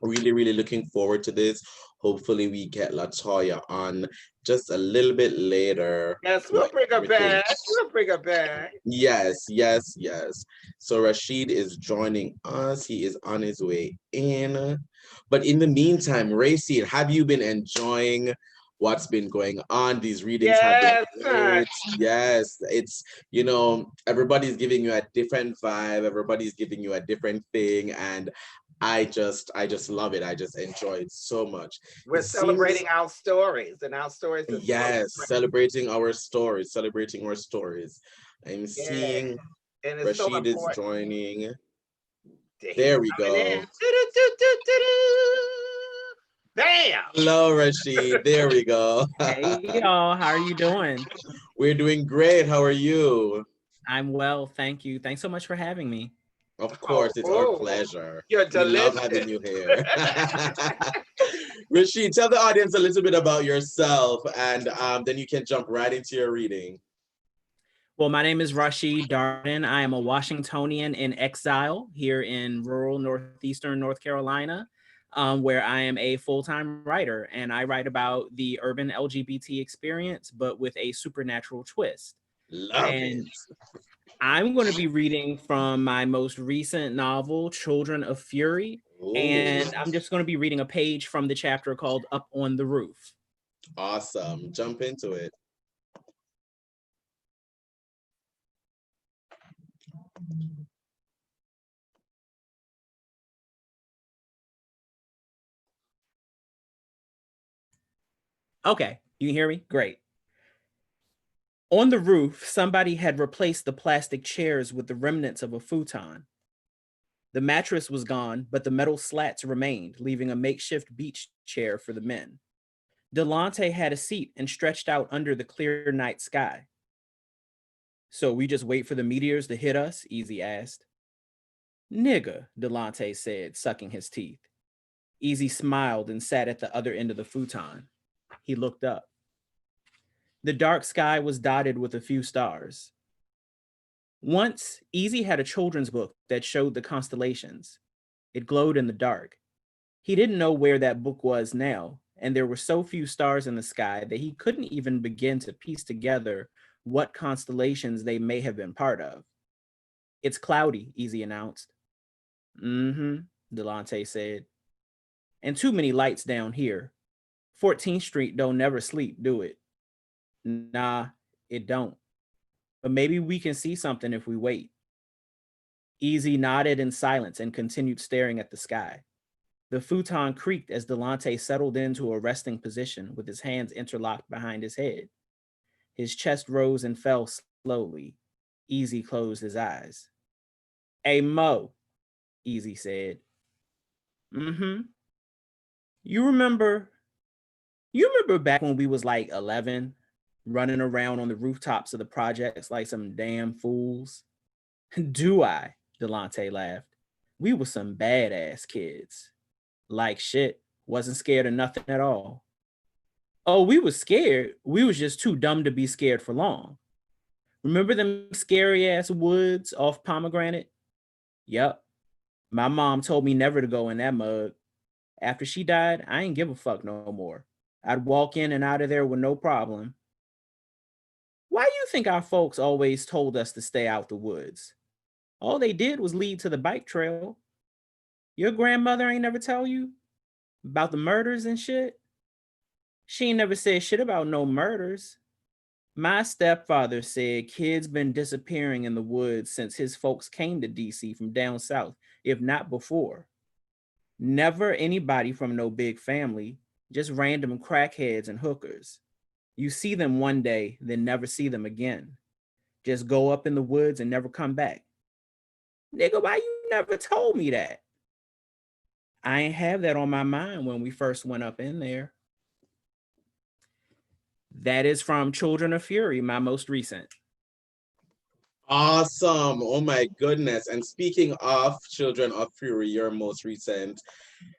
Really, really looking forward to this. Hopefully we get LaToya on just a little bit later. Yes, we'll bring her back. We'll bring her back. Yes, yes, yes. So Rashid is joining us. He is on his way in. But in the meantime, Rayceen, have you been enjoying what's been going on? These readings have been great. Yes, it's, you know, everybody's giving you a different vibe. Everybody's giving you a different thing. And I just love it. I just enjoy it so much. We're celebrating our stories, and our stories. Yes, celebrating our stories, celebrating our stories. I'm seeing Rashid is joining. There we go. Bam! Hello, Rashid. There we go. Hey, y'all. How are you doing? We're doing great. How are you? I'm well, thank you. Thanks so much for having me. Of course, it's our pleasure. You're delicious. We love having you here. Rashid, tell the audience a little bit about yourself, and then you can jump right into your reading. Well, my name is Rashid Darden. I am a Washingtonian in exile here in rural northeastern North Carolina, where I am a full-time writer, and I write about the urban LGBT experience, but with a supernatural twist. Love it. I'm going to be reading from my most recent novel, Children of Fury. Ooh. And I'm just going to be reading a page from the chapter called Up on the Roof. Awesome. Jump into it. Okay, you can hear me? Great. On the roof, somebody had replaced the plastic chairs with the remnants of a futon. The mattress was gone, but the metal slats remained, leaving a makeshift beach chair for the men. Delante had a seat and stretched out under the clear night sky. So we just wait for the meteors to hit us? Easy asked. Nigga, Delante said, sucking his teeth. Easy smiled and sat at the other end of the futon. He looked up. The dark sky was dotted with a few stars. Once, Easy had a children's book that showed the constellations. It glowed in the dark. He didn't know where that book was now, and there were so few stars in the sky that he couldn't even begin to piece together what constellations they may have been part of. It's cloudy, Easy announced. Mm-hmm, Delante said. And too many lights down here. 14th Street don't never sleep, do it? Nah, it don't. But maybe we can see something if we wait. Easy nodded in silence and continued staring at the sky. The futon creaked as Delante settled into a resting position with his hands interlocked behind his head. His chest rose and fell slowly. Easy closed his eyes. Hey, Mo, Easy said. Mm-hmm. You remember back when we was like 11, running around on the rooftops of the projects like some damn fools? Do I? Delante laughed. We were some badass kids. Like shit, wasn't scared of nothing at all. Oh, we was scared. We was just too dumb to be scared for long. Remember them scary ass woods off Pomegranate? Yup. My mom told me never to go in that mud. After she died, I ain't give a fuck no more. I'd walk in and out of there with no problem. Why do you think our folks always told us to stay out the woods? All they did was lead to the bike trail. Your grandmother ain't never tell you about the murders and shit? She ain't never said shit about no murders. My stepfather said kids been disappearing in the woods since his folks came to DC from down south, if not before. Never anybody from no big family, just random crackheads and hookers. You see them one day, then never see them again. Just go up in the woods and never come back. Nigga, why you never told me that? I ain't have that on my mind when we first went up in there. That is from Children of Fury, my most recent. Awesome. Oh my goodness. And speaking of Children of Fury, your most recent,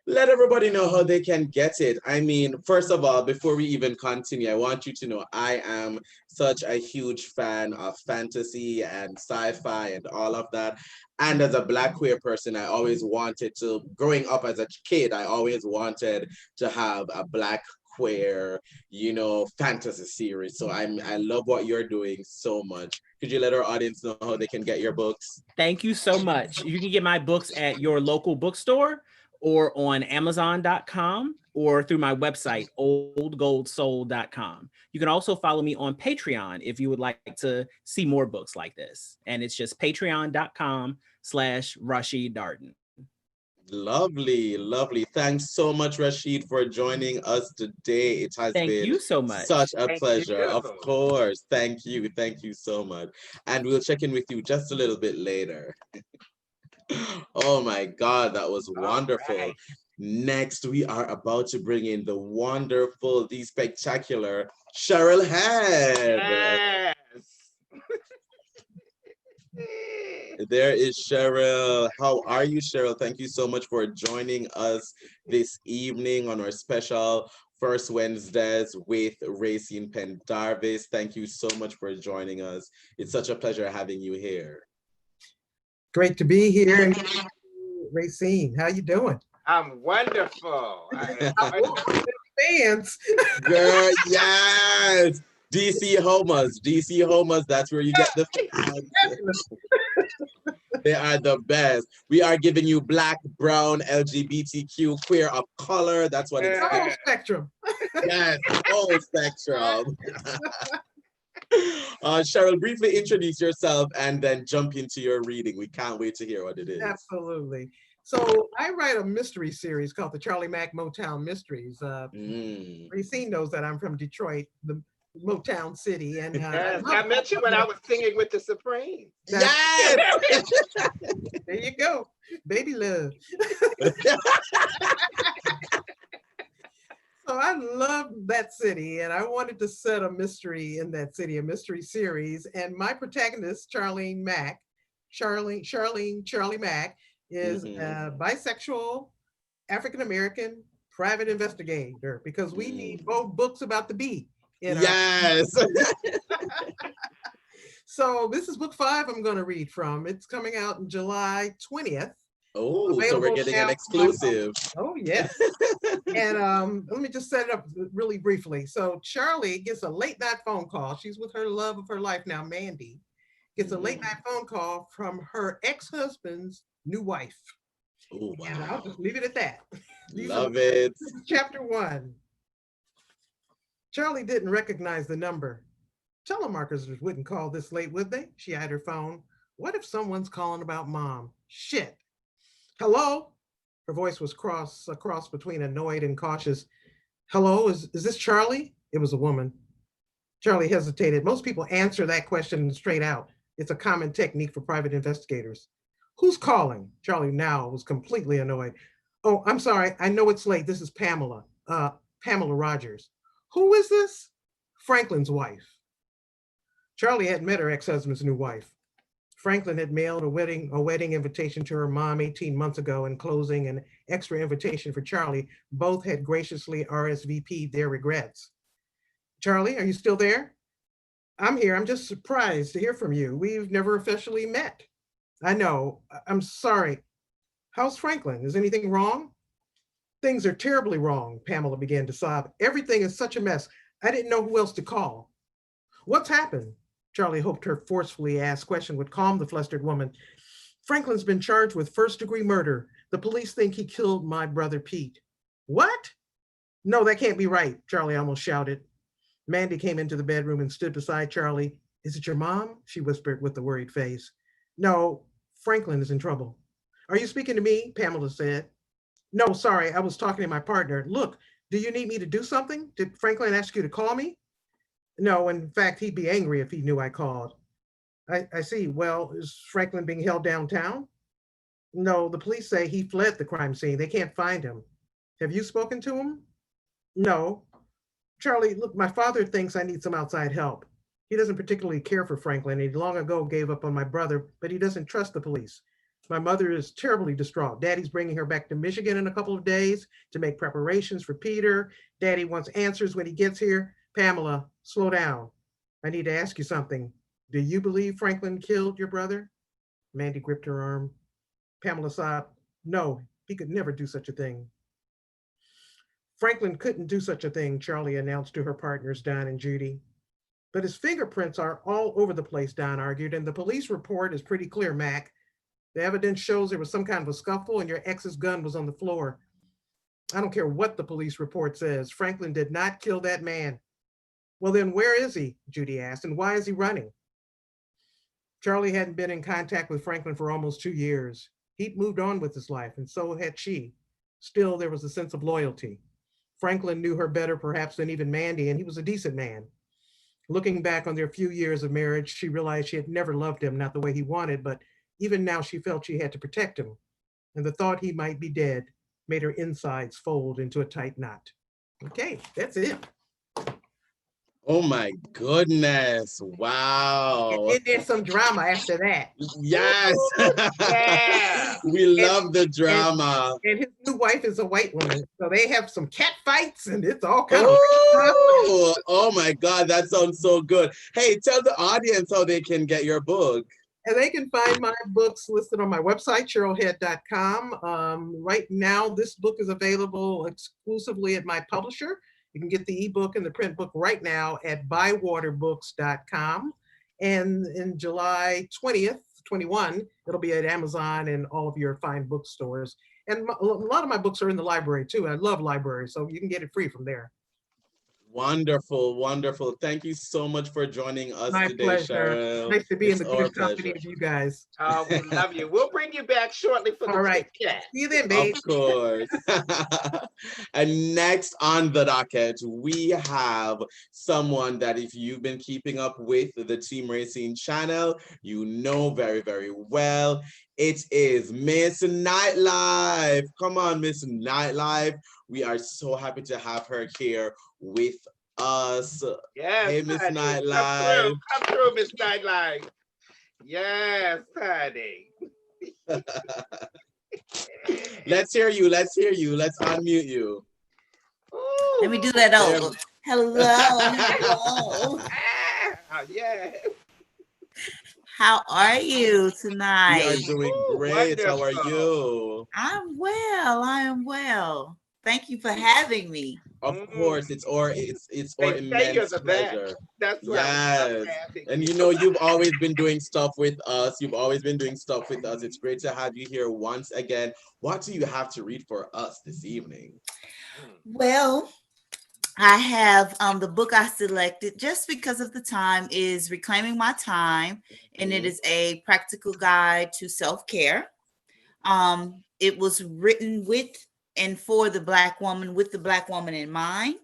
let everybody know how they can get it. I mean, first of all, before we even continue, I want you to know I am such a huge fan of fantasy and sci-fi and all of that. And as a Black queer person, I always wanted to, growing up as a kid, I always wanted to have a Black queer, you know, fantasy series. So I love what you're doing so much. Could you let our audience know how they can get your books? Thank you so much. You can get my books at your local bookstore or on Amazon.com or through my website, oldgoldsoul.com. You can also follow me on Patreon if you would like to see more books like this. And it's just patreon.com/Rashid Darden. Lovely, lovely. Thanks so much, Rashid, for joining us today. It has been you so much. Such a pleasure. You. Of course. Thank you. Thank you so much. And we'll check in with you just a little bit later. Oh my God, that was wonderful. Right. Next, we are about to bring in the wonderful, the spectacular Cheryl Head. Yes. There is Cheryl. How are you, Cheryl? Thank you so much for joining us this evening on our special First Wednesdays with Rayceen Pendarvis. Thank you so much for joining us. It's such a pleasure having you here. Great to be here. Rayceen, how you doing? I'm wonderful. Fans. Girl, yes. DC homers, that's where you get the fans. They are the best. We are giving you Black, brown, LGBTQ, queer of color. That's what it's whole spectrum. Yes, whole spectrum. Cheryl, briefly introduce yourself and then jump into your reading. We can't wait to hear what it is. Absolutely. So I write a mystery series called the Charlie Mack Motown Mysteries. Rayceen knows that I'm from Detroit, the Motown City. And yes, I met you when I was singing with the Supremes. Yes! There you go. Baby love. So I love that city and I wanted to set a mystery in that city, a mystery series. And my protagonist, Charlie Mack, Charlie Mack, is a bisexual African-American private investigator because we need both books about the beat. Yes. So this is book 5 I'm going to read from. It's coming out in July 20th. Oh, so we're getting an exclusive. Oh, yes. And let me just set it up really briefly. So Charlie gets a late night phone call. She's with her love of her life now, Mandy. Gets a late night phone call from her ex-husband's new wife. Oh, wow. And I'll just leave it at that. Love it. Chapter 1. Charlie didn't recognize the number. Telemarketers wouldn't call this late, would they? She eyed her phone. What if someone's calling about mom? Shit. Hello? Her voice was a cross between annoyed and cautious. Hello, is this Charlie? It was a woman. Charlie hesitated. Most people answer that question straight out. It's a common technique for private investigators. Who's calling? Charlie now was completely annoyed. Oh, I'm sorry. I know it's late. This is Pamela. Pamela Rogers. Who is this? Franklin's wife. Charlie had met her ex-husband's new wife. Franklin had mailed a wedding invitation to her mom 18 months ago, enclosing an extra invitation for Charlie. Both had graciously RSVP'd their regrets. Charlie, are you still there? I'm here. I'm just surprised to hear from you. We've never officially met. I know. I'm sorry. How's Franklin? Is anything wrong? Things are terribly wrong, Pamela began to sob. Everything is such a mess. I didn't know who else to call. What's happened? Charlie hoped her forcefully asked question would calm the flustered woman. Franklin's been charged with first-degree murder. The police think he killed my brother Pete. What? No, that can't be right, Charlie almost shouted. Mandy came into the bedroom and stood beside Charlie. Is it your mom? She whispered with a worried face. No, Franklin is in trouble. Are you speaking to me? Pamela said. No, sorry, I was talking to my partner. Look, do you need me to do something? Did Franklin ask you to call me? No, in fact, he'd be angry if he knew I called. I see. Well, is Franklin being held downtown? No, the police say he fled the crime scene. They can't find him. Have you spoken to him? No. Charlie, look, my father thinks I need some outside help. He doesn't particularly care for Franklin. He long ago gave up on my brother, but he doesn't trust the police. My mother is terribly distraught. Daddy's bringing her back to Michigan in a couple of days to make preparations for Peter. Daddy wants answers when he gets here. Pamela, slow down. I need to ask you something. Do you believe Franklin killed your brother? Mandy gripped her arm. Pamela sobbed. No, he could never do such a thing. Franklin couldn't do such a thing, Charlie announced to her partners, Don and Judy. But his fingerprints are all over the place, Don argued, and the police report is pretty clear, Mac. The evidence shows there was some kind of a scuffle and your ex's gun was on the floor. I don't care what the police report says. Franklin did not kill that man. Well, then where is he? Judy asked, and why is he running? Charlie hadn't been in contact with Franklin for almost 2 years. He'd moved on with his life, and so had she. Still, there was a sense of loyalty. Franklin knew her better perhaps than even Mandy, and he was a decent man. Looking back on their few years of marriage, she realized she had never loved him, not the way he wanted, but even now she felt she had to protect him. And the thought he might be dead made her insides fold into a tight knot. Okay, that's it. Oh my goodness. Wow. And there's some drama after that. Yes. Yeah. We love the drama. And his new wife is a white woman. So they have some cat fights and it's all kind of. Oh my God, that sounds so good. Hey, tell the audience how they can get your book. And they can find my books listed on my website, CherylHead.com. Right now, this book is available exclusively at my publisher. You can get the ebook and the print book right now at bywaterbooks.com. And in July 20th, 21, it'll be at Amazon and all of your fine bookstores. And a lot of my books are in the library too. I love libraries, so you can get it free from there. Wonderful, wonderful. Thank you so much for joining us My today, pleasure. Cheryl. Nice to be It's in the good company of you guys. Oh, we love you. We'll bring you back shortly for the All right. chat. See you then, babe. Of course. And next on the docket, we have someone that if you've been keeping up with the Team Rayceen channel, you know very, very well. It is MsNightLyfe. Come on, MsNightLyfe. We are so happy to have her here with us. Yes, hey, MsNightLyfe. Come through, MsNightLyfe. Yes, honey. Let's hear you. Let's hear you. Let's unmute you. Ooh. Let me do that over. Hello. Hello. Yeah. How are you tonight? We are doing great. How are you? I'm well. I am well. Thank you for having me. Of course, it's our immense pleasure. That's right. Yes. And you know, you've always been doing stuff with us. It's great to have you here once again. What do you have to read for us this evening? Well, I have the book I selected just because of the time is Reclaiming My Time, and it is a practical guide to self-care. It was written with and for the Black woman, with the Black woman in mind,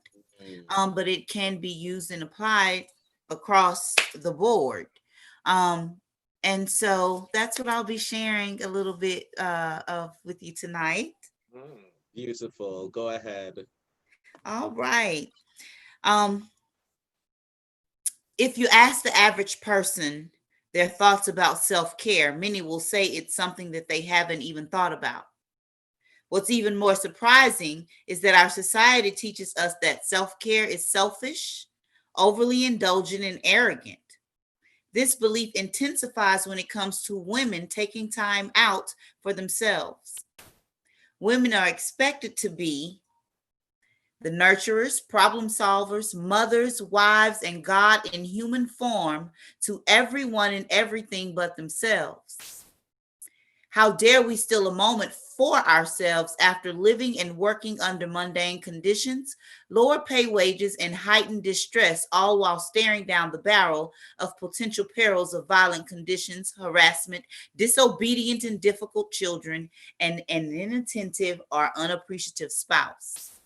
but it can be used and applied across the board. And so that's what I'll be sharing a little bit of with you tonight. Beautiful. Go ahead. All right. If you ask the average person their thoughts about self-care, many will say it's something that they haven't even thought about. What's even more surprising is that our society teaches us that self-care is selfish, overly indulgent, and arrogant. This belief intensifies when it comes to women taking time out for themselves. Women are expected to be the nurturers, problem solvers, mothers, wives, and God in human form to everyone and everything but themselves. How dare we steal a moment for ourselves after living and working under mundane conditions, lower pay wages, and heightened distress, all while staring down the barrel of potential perils of violent conditions, harassment, disobedient and difficult children, and an inattentive or unappreciative spouse.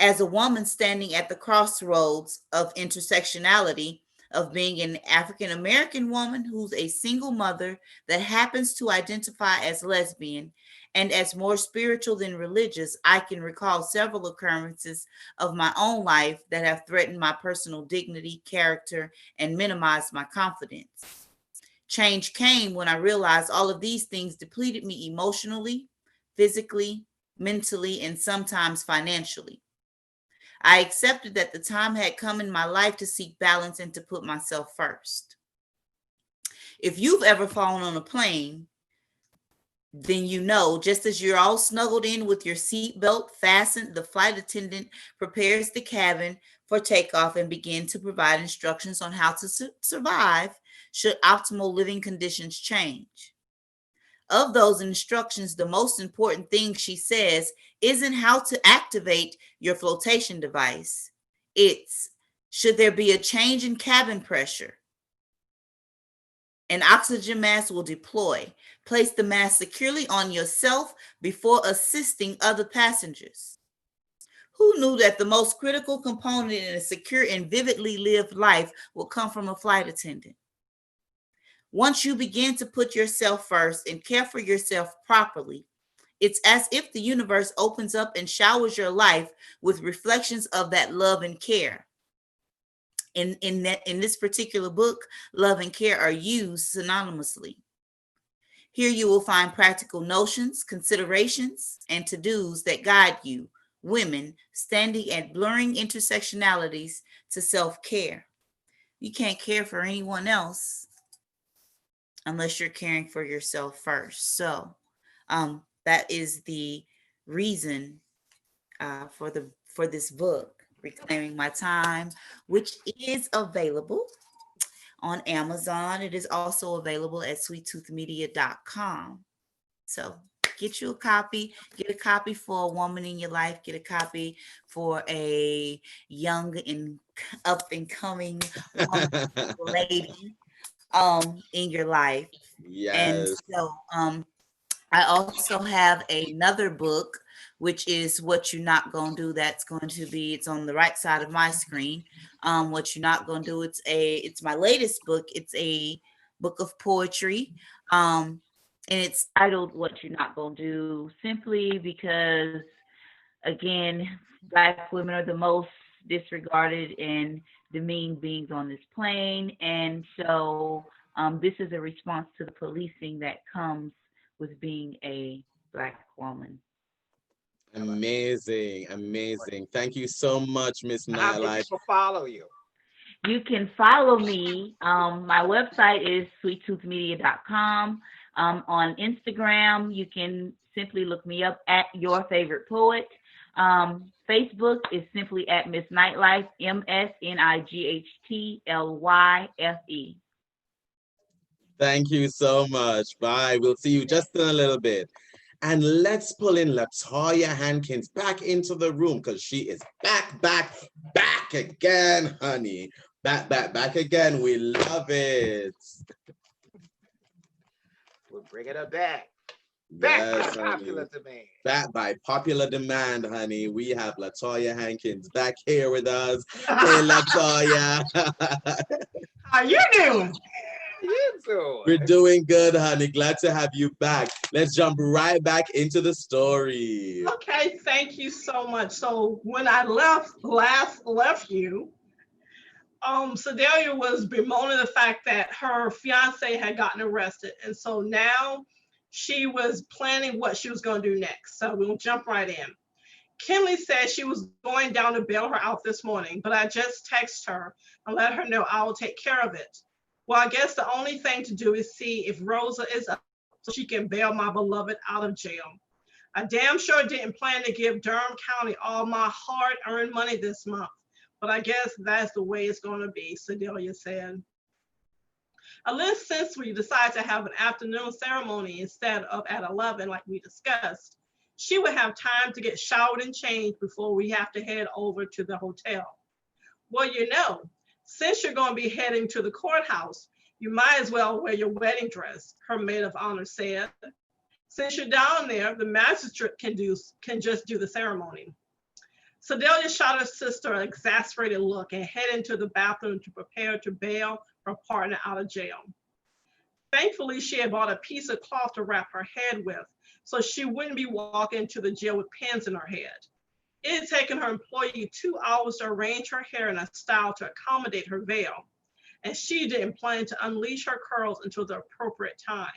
As a woman standing at the crossroads of intersectionality, of being an African-American woman who's a single mother that happens to identify as lesbian and as more spiritual than religious, I can recall several occurrences of my own life that have threatened my personal dignity, character, and minimized my confidence. Change came when I realized all of these things depleted me emotionally, physically, mentally, and sometimes financially. I accepted that the time had come in my life to seek balance and to put myself first. If you've ever fallen on a plane, then you know, just as you're all snuggled in with your seatbelt fastened, the flight attendant prepares the cabin for takeoff and begins to provide instructions on how to survive should optimal living conditions change. Of those instructions, the most important thing she says isn't how to activate your flotation device. It's, should there be a change in cabin pressure, an oxygen mask will deploy. Place the mask securely on yourself before assisting other passengers. Who knew that the most critical component in a secure and vividly lived life will come from a flight attendant? Once you begin to put yourself first and care for yourself properly, it's as if the universe opens up and showers your life with reflections of that love and care. In this particular book, love and care are used synonymously. Here you will find practical notions, considerations, and to-dos that guide you, women, standing at blurring intersectionalities to self-care. You can't care for anyone else unless you're caring for yourself first. So that is the reason for this book, Reclaiming My Time, which is available on Amazon. It is also available at sweettoothmedia.com. So get you a copy. Get a copy for a woman in your life. Get a copy for a young and up and coming lady in your life. Yes. And so I also have another book, which is What You're Not Gonna Do. That's going to be, it's on the right side of my screen. What You're Not Gonna Do. It's my latest book. It's a book of poetry. And it's titled What You're Not Gonna Do, simply because, again, Black women are the most disregarded and demeaned beings on this plane. And so this is a response to the policing that comes with being a Black woman. Amazing, amazing. Thank you so much, MsNightLyfe. How can people follow you? You can follow me. My website is sweettoothmedia.com. On Instagram, you can simply look me up at Your Favorite Poet. Facebook is simply at MsNightLyfe, MsNightLyfe. Thank you so much. Bye. We'll see you just in a little bit. And let's pull in LaToya Hankins back into the room because she is back again, honey. Back again. We love it. We're bringing her back. Yes, by popular demand. Back by popular demand, honey. We have LaToya Hankins back here with us. Hey, LaToya. How you doing? We're doing good, honey. Glad to have you back. Let's jump right back into the story. Okay, thank you so much. So when I left you, Sedalia was bemoaning the fact that her fiance had gotten arrested. And so now she was planning what she was going to do next. So we'll jump right in. Kinley said she was going down to bail her out this morning, but I just texted her and let her know I will take care of it. Well, I guess the only thing to do is see if Rosa is up so she can bail my beloved out of jail. I damn sure didn't plan to give Durham County all my hard-earned money this month, but I guess that's the way it's going to be, Sedalia said. Unless since we decided to have an afternoon ceremony instead of at 11 like we discussed, she would have time to get showered and changed before we have to head over to the hotel. Well, you know, since you're going to be heading to the courthouse, you might as well wear your wedding dress, her maid of honor said. Since you're down there, the magistrate can just do the ceremony. Sedalia shot her sister an exasperated look and headed into the bathroom to prepare to bail her partner out of jail. Thankfully, she had bought a piece of cloth to wrap her head with, so she wouldn't be walking into the jail with pins in her head. It had taken her employee 2 hours to arrange her hair in a style to accommodate her veil, and she didn't plan to unleash her curls until the appropriate time.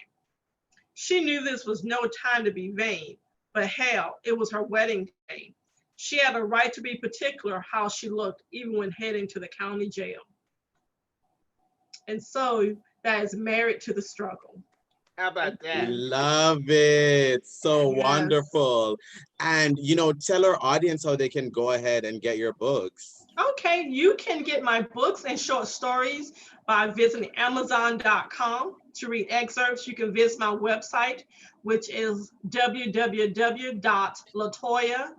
She knew this was no time to be vain, but hell, it was her wedding day. She had a right to be particular how she looked, even when heading to the county jail. And so that is Married to the Struggle. How about that? Love it. So wonderful. And, you know, tell our audience how they can go ahead and get your books. Okay, you can get my books and short stories by visiting Amazon.com. To read excerpts, you can visit my website, which is www.LaToya,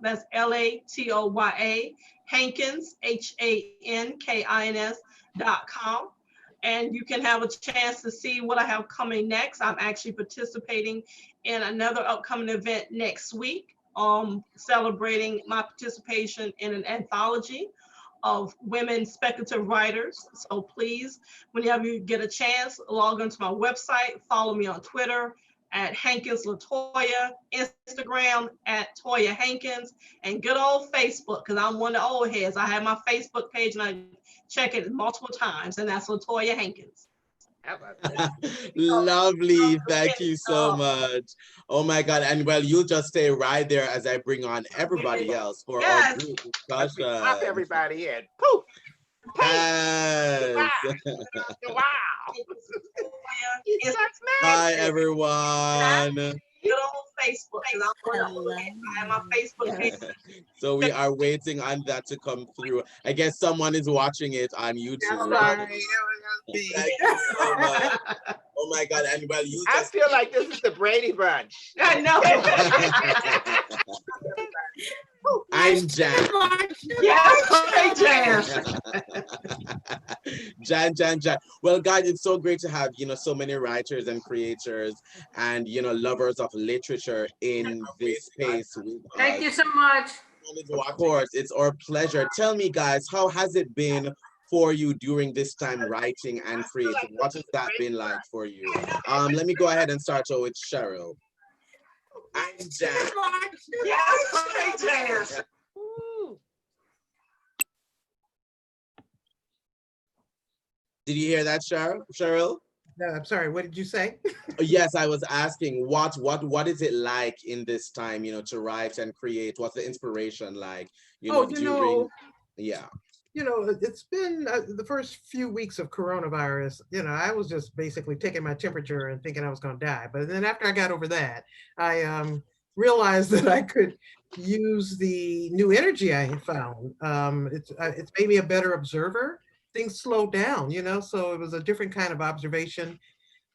that's LATOYA, Hankins, HANKINS.com. And you can have a chance to see what I have coming next. I'm actually participating in another upcoming event next week, celebrating my participation in an anthology of women speculative writers. So please, whenever you get a chance, log onto my website, follow me on Twitter at Hankins LaToya, Instagram at Toya Hankins, and good old Facebook, because I'm one of the old heads. I have my Facebook page and I check it multiple times, and that's LaToya Hankins. Lovely. Thank you so much. Oh my God. And well, you just stay right there as I bring on everybody else for our group discussion. Pop everybody in. Poof. Yes. Wow. Hi, everyone. Good old Facebook. I have my Facebook page. So we are waiting on that to come through. I guess someone is watching it on YouTube. Thank you so much. Oh my God. And well, you I feel like this is the Brady Bunch. I know. I'm Jan. Yes, Jan. Well, guys, it's so great to have, you know, so many writers and creators and, you know, lovers of literature in this space with us. Thank you so much. Of course, it's our pleasure. Tell me, guys, how has it been for you during this time writing and creating? What has that been like for you? Let me go ahead and start with Cheryl. I'm Jan. Yes, Did you hear that, Cheryl? No, I'm sorry, what did you say? Yes, I was asking what is it like in this time, you know, to write and create? What's the inspiration like, you know, during, yeah. You know, it's been the first few weeks of coronavirus, you know, I was just basically taking my temperature and thinking I was going to die. But then after I got over that, I realized that I could use the new energy I had found. It's made me a better observer. Things slowed down, you know, so it was a different kind of observation.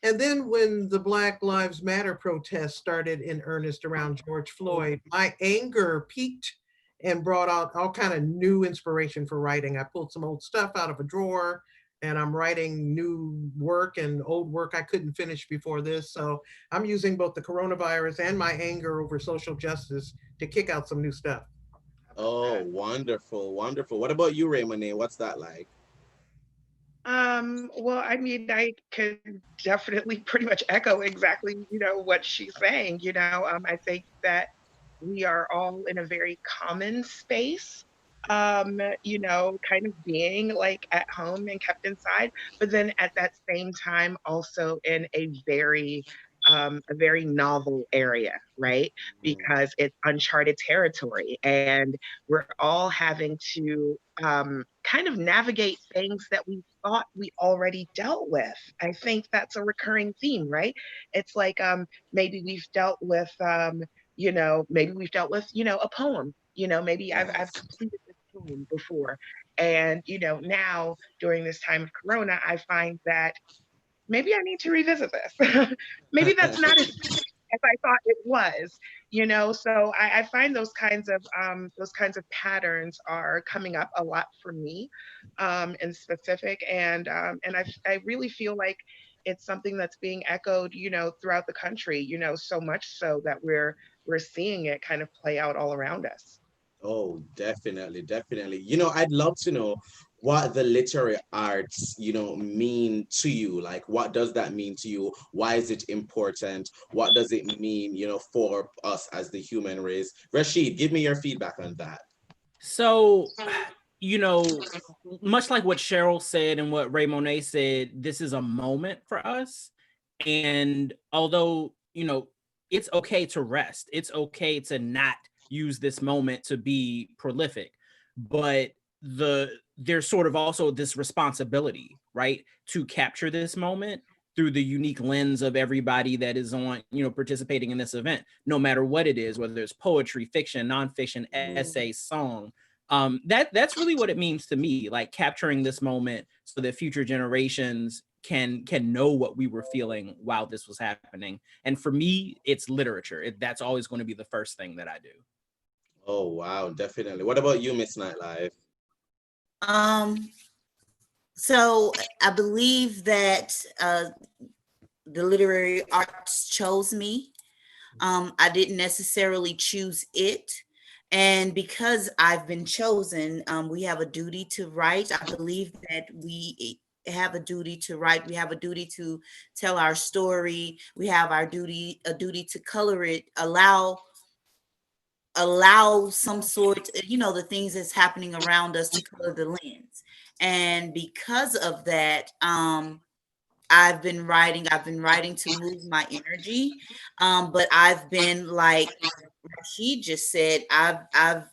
And then when the Black Lives Matter protests started in earnest around George Floyd, my anger peaked and brought out all kind of new inspiration for writing. I pulled some old stuff out of a drawer and I'm writing new work and old work I couldn't finish before this. So I'm using both the coronavirus and my anger over social justice to kick out some new stuff. Oh, wonderful, wonderful. What about you, RaeMonet? What's that like? Well, I mean, I could definitely pretty much echo exactly, you know, what she's saying. You know, I think that we are all in a very common space, you know, kind of being like at home and kept inside, but then at that same time also in a very novel area, right? Because it's uncharted territory and we're all having to kind of navigate things that we thought we already dealt with. I think that's a recurring theme, right? It's like maybe we've dealt with you know, maybe we've dealt with, you know, a poem, you know, maybe I've completed this poem before. And, you know, now during this time of Corona, I find that maybe I need to revisit this. Maybe that's not as I thought it was, you know. So I find those kinds of patterns are coming up a lot for me, in specific, and I really feel like it's something that's being echoed, you know, throughout the country, you know, so much so that we're seeing it kind of play out all around us. Oh, definitely, definitely. I'd love to know what the literary arts, mean to you. Like, what does that mean to you? Why is it important? What does it mean, for us as the human race? Rashid, give me your feedback on that. So, much like what Cheryl said and what RayMonet said, this is a moment for us. And although, it's okay to rest, it's okay to not use this moment to be prolific, but there's sort of also this responsibility, right, to capture this moment through the unique lens of everybody that is on, participating in this event, no matter what it is, whether it's poetry, fiction, nonfiction, essay, song. That's really what it means to me, like capturing this moment so that future generations can know what we were feeling while this was happening. And for me, it's literature. That's always going to be the first thing that I do. Oh, wow, definitely. What about you, MsNightLyfe? So I believe that the literary arts chose me. I didn't necessarily choose it. And because I've been chosen, we have a duty to write. I believe that we have a duty to write. We have a duty to tell our story. We have a duty to color it, allow some sort, the things that's happening around us to color the lens. And because of that, I've been writing to move my energy. But I've been, like she just said, I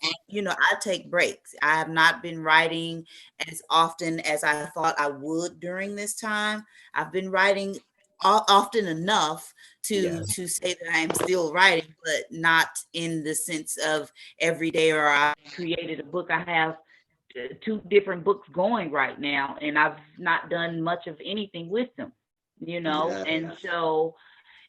take breaks. I have not been writing as often as I thought I would during this time. I've been writing often enough to say that I'm still writing, but not in the sense of every day, or I created a book. I have 2 different books going right now, and I've not done much of anything with them, and so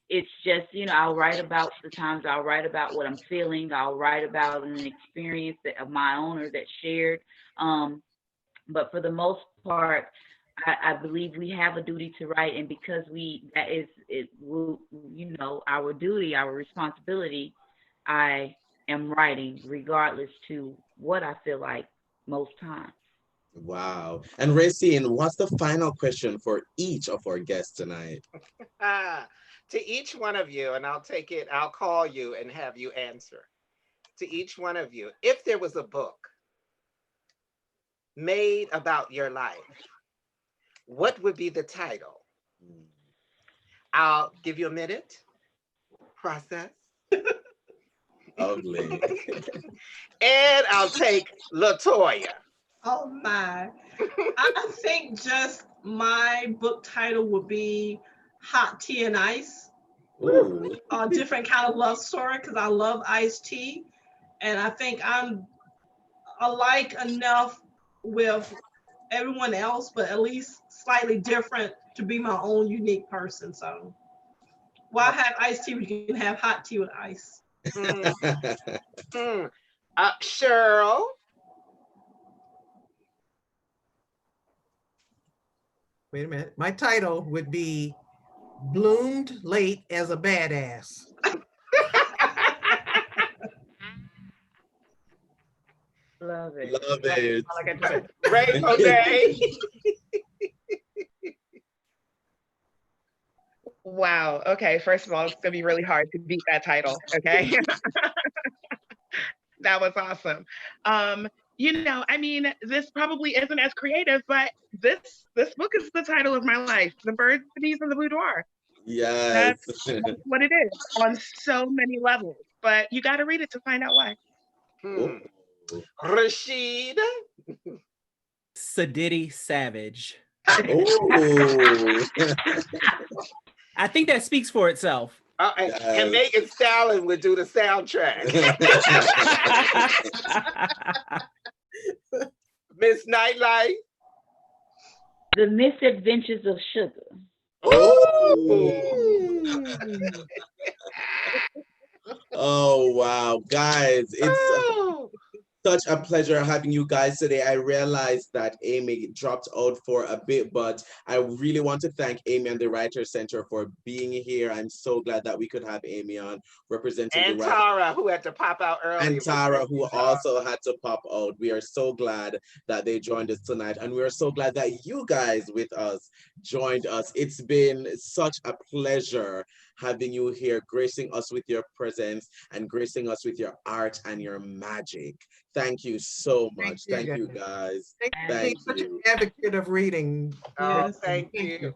it's just, I'll write about the times, I'll write about what I'm feeling, I'll write about an experience of my own or that's shared. But for the most part, I believe we have a duty to write, and because that is our duty, our responsibility, I am writing regardless to what I feel like most times. Wow. And Rayceen, what's the final question for each of our guests tonight? To each one of you, and I'll call you and have you answer. To each one of you, if there was a book made about your life, what would be the title? I'll give you a minute. Process. Lovely. And I'll take LaToya. Oh my. I think just my book title would be Hot Tea and Ice. A different kind of love story, because I love iced tea. And I think I'm alike enough with everyone else, but at least slightly different to be my own unique person. So why have iced tea when you can have hot tea with ice? Cheryl? Wait a minute. My title would be Bloomed Late as a Badass. Love it. Love it. RayMonet. Wow. Okay. First of all, it's gonna be really hard to beat that title. Okay. That was awesome. I mean, this probably isn't as creative, but this book is the title of my life, The Birds, the Bees, and the Boudoir. Yes. That's what it is on so many levels, but you got to read it to find out why. Rashid? Sadiddy Savage. Oh. I think that speaks for itself. And Megan Stallion would do the soundtrack. MsNightLyfe? The Misadventures of Sugar. Oh wow, guys, Such a pleasure having you guys today. I realized that Amy dropped out for a bit, but I really want to thank Amy and the Writer Center for being here. I'm so glad that we could have Amy on representing and the writer. Tara, who had to pop out early. And Tara, who also had to pop out. We are so glad that they joined us tonight. And we are so glad that you guys with us joined us. It's been such a pleasure having you here, gracing us with your presence and gracing us with your art and your magic. Thank you so much. Thank you, guys. Thank you. Such an advocate of reading. Oh, thank you.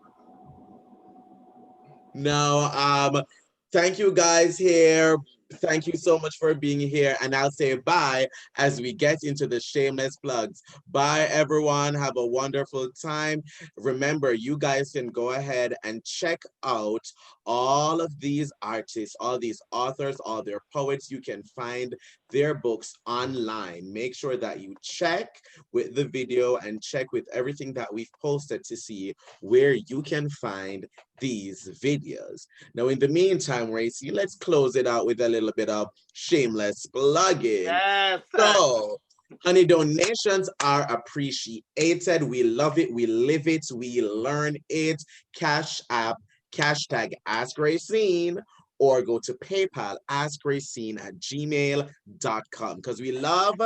Now, thank you guys here. Thank you so much for being here. And I'll say bye as we get into the shameless plugs. Bye, everyone. Have a wonderful time. Remember, you guys can go ahead and check out all of these artists, all these authors, all their poets. You can find their books online. Make sure that you check with the video and check with everything that we've posted to see where you can find these videos. Now, in the meantime, Rayceen, let's close it out with a little bit of shameless plugging. Yes. So, honey, donations are appreciated. We love it. We live it. We learn it. Cash App, hashtag Ask Rayceen, or go to PayPal, askrayceen@gmail.com, because we love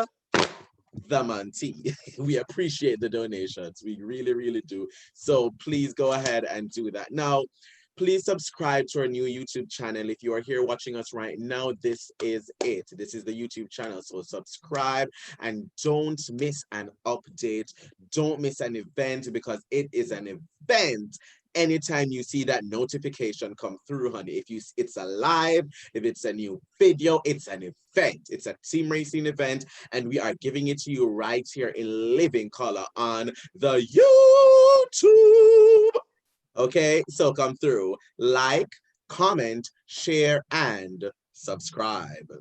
the Monty. We appreciate the donations. We really, really do. So please go ahead and do that. Now, please subscribe to our new YouTube channel. If you are here watching us right now, this is it. This is the YouTube channel. So subscribe and don't miss an update. Don't miss an event, because it is an event. Anytime you see that notification come through, honey, it's a live, if it's a new video, it's an event. It's a Team Rayceen event, and we are giving it to you right here in living color on the YouTube. Okay, so come through, like, comment, share, and subscribe.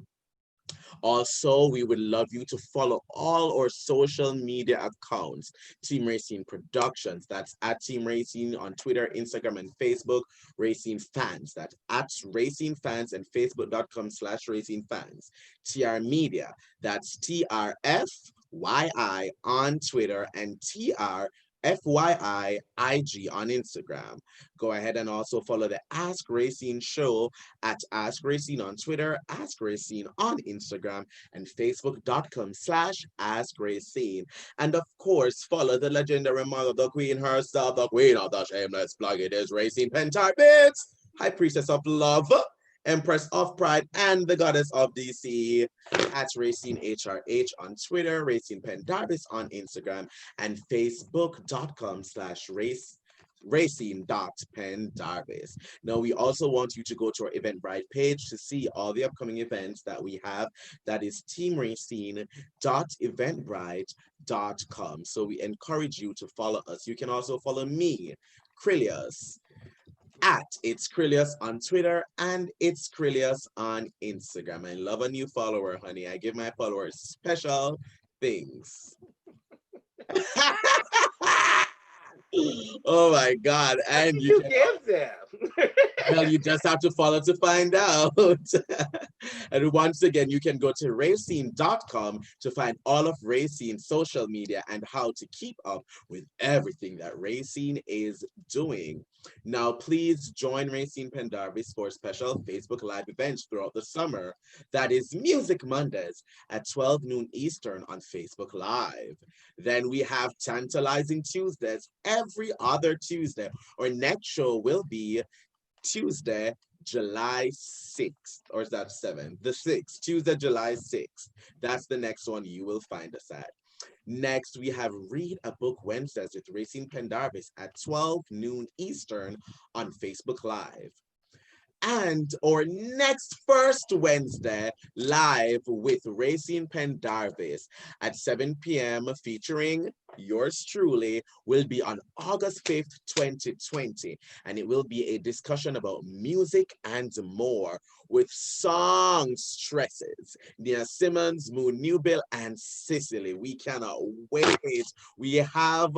Also, we would love you to follow all our social media accounts. Team Rayceen Productions, that's at Team Rayceen on Twitter, Instagram, and Facebook. Rayceen Fans, that's at Rayceen Fans and facebook.com/Rayceen Fans. TR Media, that's TRFYI on Twitter and TRFYI IG on Instagram. Go ahead and also follow the Ask Rayceen Show at Ask Rayceen on Twitter, Ask Rayceen on Instagram, and facebook.com/Ask Rayceen. And of course, follow the legendary mother, the queen herself, the queen of the shameless plug. It is Rayceen Pendarvis, High Priestess of Love, Empress of Pride, and the Goddess of DC, at Rayceen HRH on Twitter, Rayceen Pendarvis on Instagram, and facebook.com/Rayceen.Pendarvis. Now, we also want you to go to our Eventbrite page to see all the upcoming events that we have. That is teamrayceen.eventbrite.com. So we encourage you to follow us. You can also follow me, Krylios, at It's Krylios on Twitter and It's Krylios on Instagram. I love a new follower, honey. I give my followers special things. Oh my God. And you give them. Well, you just have to follow to find out. And once again, you can go to Rayceen.com to find all of Rayceen's social media and how to keep up with everything that Rayceen is doing. Now, please join Rayceen Pendarvis for special Facebook Live events throughout the summer. That is Music Mondays at 12 noon Eastern on Facebook Live. Then we have Tantalizing Tuesdays every other Tuesday. Our next show will be Tuesday, July 6th, or is that 7th? The 6th, Tuesday, July 6th. That's the next one you will find us at. Next, we have Read a Book Wednesdays with Rayceen Pendarvis at 12 noon Eastern on Facebook Live. And our next first Wednesday live with Rayceen Pendarvis at 7 p.m. featuring yours truly will be on August 5th, 2020. And it will be a discussion about music and more with song stresses. Nia Simmons, Moon Newbill, and Cicely. We cannot wait. We have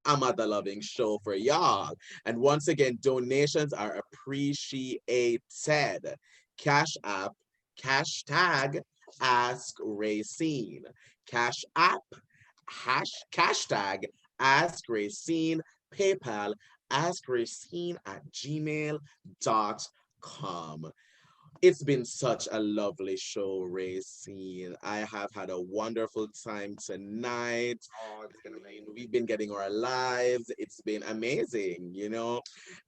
a mother loving show for y'all. And once again, donations are appreciated. Cash App, hashtag Ask Rayceen. Cash App, hashtag Ask Rayceen, PayPal, AskRayceen@gmail.com. It's been such a lovely show, Rayceen. I have had a wonderful time tonight. Oh, it's been amazing. We've been getting our lives. It's been amazing,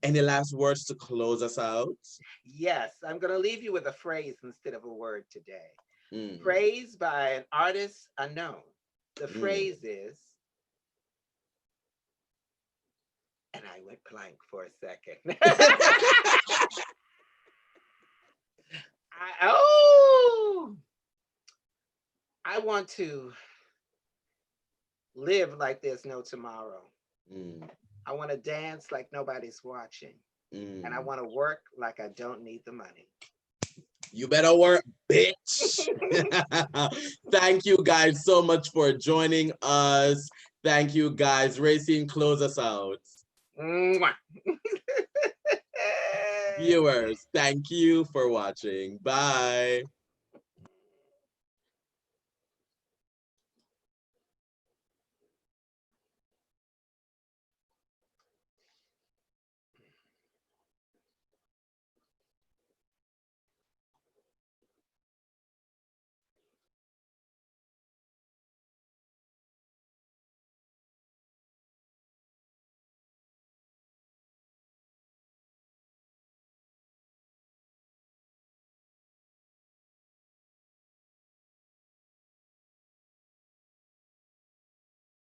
Any last words to close us out? Yes, I'm going to leave you with a phrase instead of a word today. Phrase by an artist unknown. The phrase is, and I went blank for a second. I want to live like there's no tomorrow. I want to dance like nobody's watching. And I want to work like I don't need the money. You better work, bitch. Thank you guys so much for joining us. Thank you guys. Rayceen, close us out. Viewers, thank you for watching. Bye.